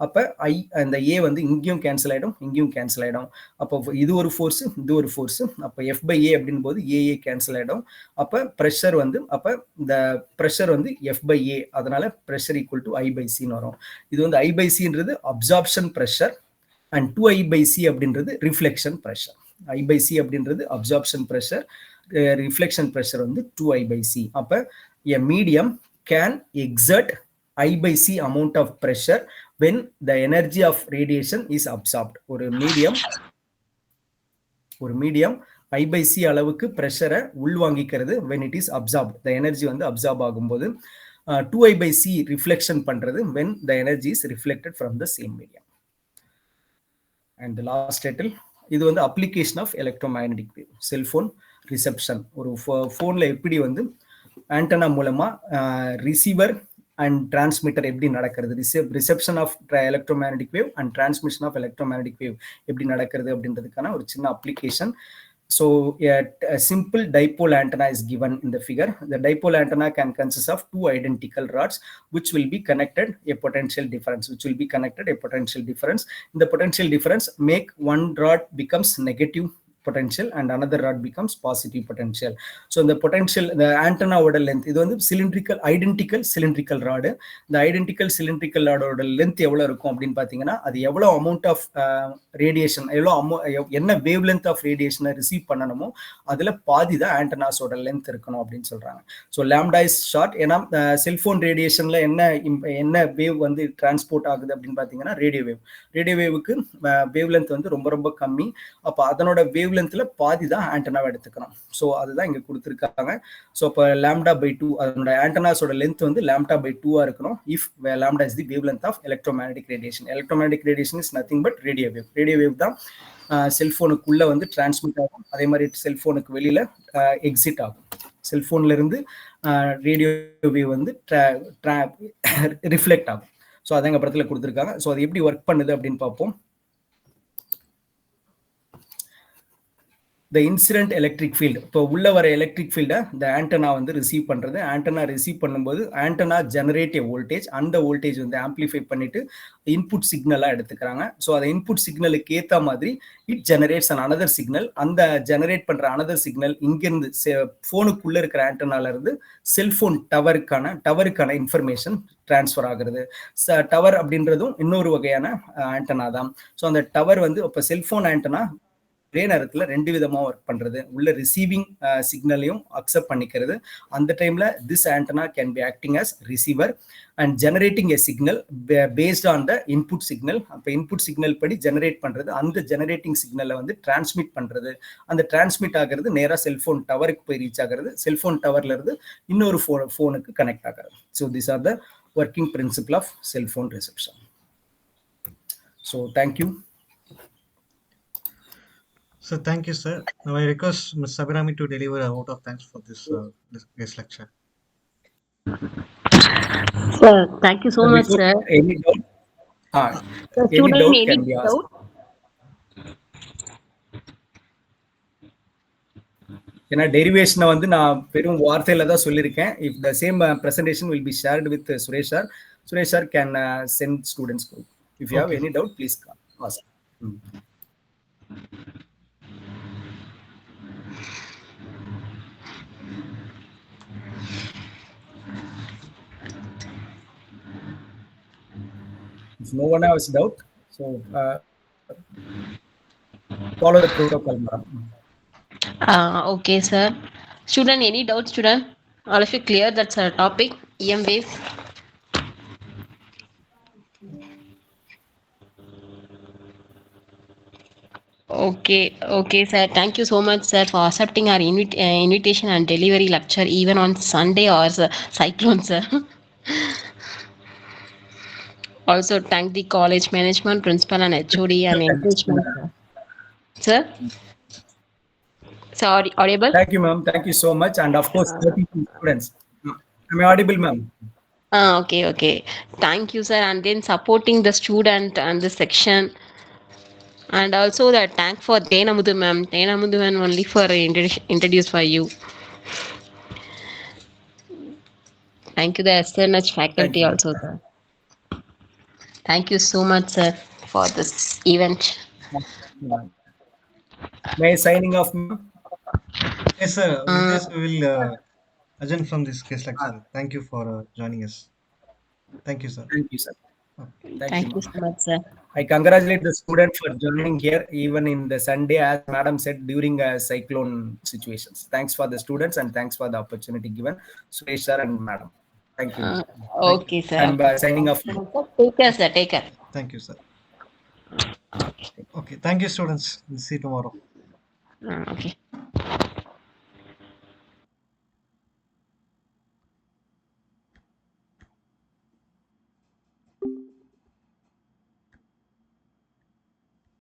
அப்போ அந்த ஏ வந்து இங்கேயும் கேன்சல் ஆகிடும், இங்கேயும் கேன்சல் ஆகிடும். அப்போ இது ஒரு ஃபோர்ஸ், இது ஒரு ஃபோர்ஸ். அப்போ F/A அப்படின் போது ஏஏ கேன்சல் ஆகிடும். அப்போ ப்ரெஷர் வந்து அப்போ இந்த ப்ரெஷர் வந்து F/A, அதனால ப்ரெஷர் ஈக்குவல் டு I/c வரும். இது வந்து I/cன்றது அப்சார்ப்ஷன் ப்ரெஷர் அண்ட் 2I/c அப்படின்றது ரிஃப்ளெக்ஷன் ப்ரெஷர். I/c அப்படின்றது அப்சார்ப்ஷன் ப்ரெஷர், ரிஃப்ளெக்ஷன் ப்ரெஷர் வந்து 2I/c. அப்போ a medium can exert I/c amount of pressure when the energy of radiation is absorbed. ஒரு medium I/c அளவுக்கு ப்ரெஷரை உள்வாங்கிக்கிறது when it is absorbed, the energy வந்து absorb ஆகும்போது. 2I/c reflection பண்றது when the energy is reflected from the same medium. And the last title, இது வந்து application of electromagnetic wave, cellphone reception. ஒரு ஃபோன்ல எப்படி வந்து ஆண்டனா மூலமா ரிசீவர் அண்ட் டிரான்ஸ்மிட்டர் எப்படி நடக்கிறது, reception of electromagnetic wave and transmission of electromagnetic wave எப்படி நடக்கிறது அப்படின்றதுக்கான ஒரு சின்ன application. So a simple dipole antenna is given in the figure. The dipole antenna can consist of 2 identical rods which will be connected a potential difference. The potential difference make one rod becomes negative potential and another rod becomes positive potential. So the antenna oda length, இது வந்து identical cylindrical rod. இந்த identical cylindrical rod oda length எவ்வளவு இருக்கும் அப்படின்னு பாத்தீங்கன்னா அது எவ்வளவு amount of radiation, என்ன wave length of radiation receive பண்ணணுமோ அதுல பாதி தான் antennas oda length இருக்கணும் அப்படின்னு சொல்றாங்க. So lambda is short. ஏன்னா செல்போன் ரேடியேஷன்ல என்ன வேவ் வந்து டிரான்ஸ்போர்ட் ஆகுது அப்படின்னு பாத்தீங்கன்னா ரேடியோ வேவுக்கு வேவ் லென்த் வந்து ரொம்ப ரொம்ப கம்மி. அப்போ அதனோட வேவ் லென்த்ல பாதி தான் ஆண்டனாவை எடுத்துக்கணும். ஸோ அதுதான் இங்க கொடுத்துருக்காங்க. ஸோ இப்போ λ/2 அதனோட ஆண்டனாஸோட லென்த் வந்து λ/2 இருக்கணும் if lambda is the wavelength of electromagnetic radiation. Electromagnetic radiation is nothing but radio wave தான் செல்போனுக்குள்ள வந்து டிரான்ஸ்மிட் ஆகும், அதே மாதிரி செல்போனுக்கு வெளியில எக்ஸிட் ஆகும். செல்போன்ல இருந்து ரேடியோ வேவ் வந்து ரிஃப்ளெக்ட் ஆகும். ஸோ அதை எங்க படத்துல கொடுத்துருக்காங்க. ஸோ அது எப்படி ஒர்க் பண்ணுது அப்படின்னு பார்ப்போம். the incident electric field, இப்போ உள்ள வர எலக்ட்ரிக் ஃபீல்டை இந்த ஆண்டனா வந்து ரிசீவ் பண்றது. ஆண்டனா ரிசீவ் பண்ணும்போது ஆண்டனா ஜெனரேட் ஏ வோல்டேஜ், அந்த வோல்டேஜ் வந்து ஆம்பிளிஃபை பண்ணிட்டு இன்புட் சிக்னலா எடுத்துக்கிறாங்க. ஸோ அந்த இன்புட் சிக்னலுக்கு ஏற்ற மாதிரி இட் ஜெனரேட்ஸ் அனதர் சிக்னல். அந்த ஜெனரேட் பண்ற அனதர் சிக்னல் இங்கிருந்து போனுக்குள்ள இருக்கிற ஆண்டனால இருந்து செல்போன் டவருக்கான இன்ஃபர்மேஷன் டிரான்ஸ்ஃபர் ஆகுறது. டவர் அப்படின்றதும் இன்னொரு வகையான ஆண்டனா தான். ஸோ அந்த டவர் வந்து இப்போ செல்போன் ஆண்டனா ஒரே நேரத்தில் 2 விதமா ஒர்க் பண்றது. உள்ள ரிசீவிங் சிக்னலையும் அக்செப்ட் பண்ணிக்கிறது. அந்த டைம்ல this antenna can be acting as receiver and generating a signal based on the input signal. அப்போ இன்புட் சிக்னல் படி ஜெனரேட் பண்றது, அந்த ஜெனரேட்டிங் சிக்னலை வந்து டிரான்ஸ்மிட் பண்றது. அந்த டிரான்ஸ்மிட் ஆகிறது நேரா செல்போன் டவருக்கு போய் ரீச் ஆகிறது. செல்போன் டவர்ல இருந்து இன்னொரு போனுக்கு கனெக்ட் ஆகிறது. So this are the working principle of cellphone reception. So thank you. So thank you, sir. Now I request Ms. Sabirami to deliver a vote of thanks for this lecture. Sir, thank you so much, sir. Any doubt? Any doubt can be asked. ஏன்னா டெரிவேஷனை வந்து நான் வெறும் வார்த்தையில தான் சொல்லியிருக்கேன். If the same presentation will be shared with Suresh sir. Suresh sir can send students group. If you have any doubt please ask. If no one has doubt, so follow the protocol, madam. Okay, sir. Student, any doubt, student? All of you clear? That's our topic, EM wave. Okay, sir. Thank you so much, sir, for accepting our invitation and delivery lecture even on Sunday or cyclone, sir. Also, thank the college management, principal, and HOD and engagement, sir. Sir, audible? Thank you, ma'am. Thank you so much. And of course, 32 students. Am I audible, ma'am? Okay. Thank you, sir. And then supporting the student and the section. And also that thank for Denamudu, ma'am. Denamudu and only for introduce for you. Thank you, the SNH faculty also, sir. Thank you so much, sir, for this event. May I signing off, ma'am? Yes, sir. With this, we will adjourn from this case lecture. Thank you for joining us. Thank you, sir. Thank you, sir. Thank you so much, sir. I congratulate the student for joining here, even in the Sunday, as madam said, during cyclone situations. Thanks for the students and thanks for the opportunity given, Suresh sir and madam. Thank you. Okay, sir. I'm signing off. Take care, sir. Take care. Thank you, sir. Okay. Thank you, students. We'll see you tomorrow. Okay.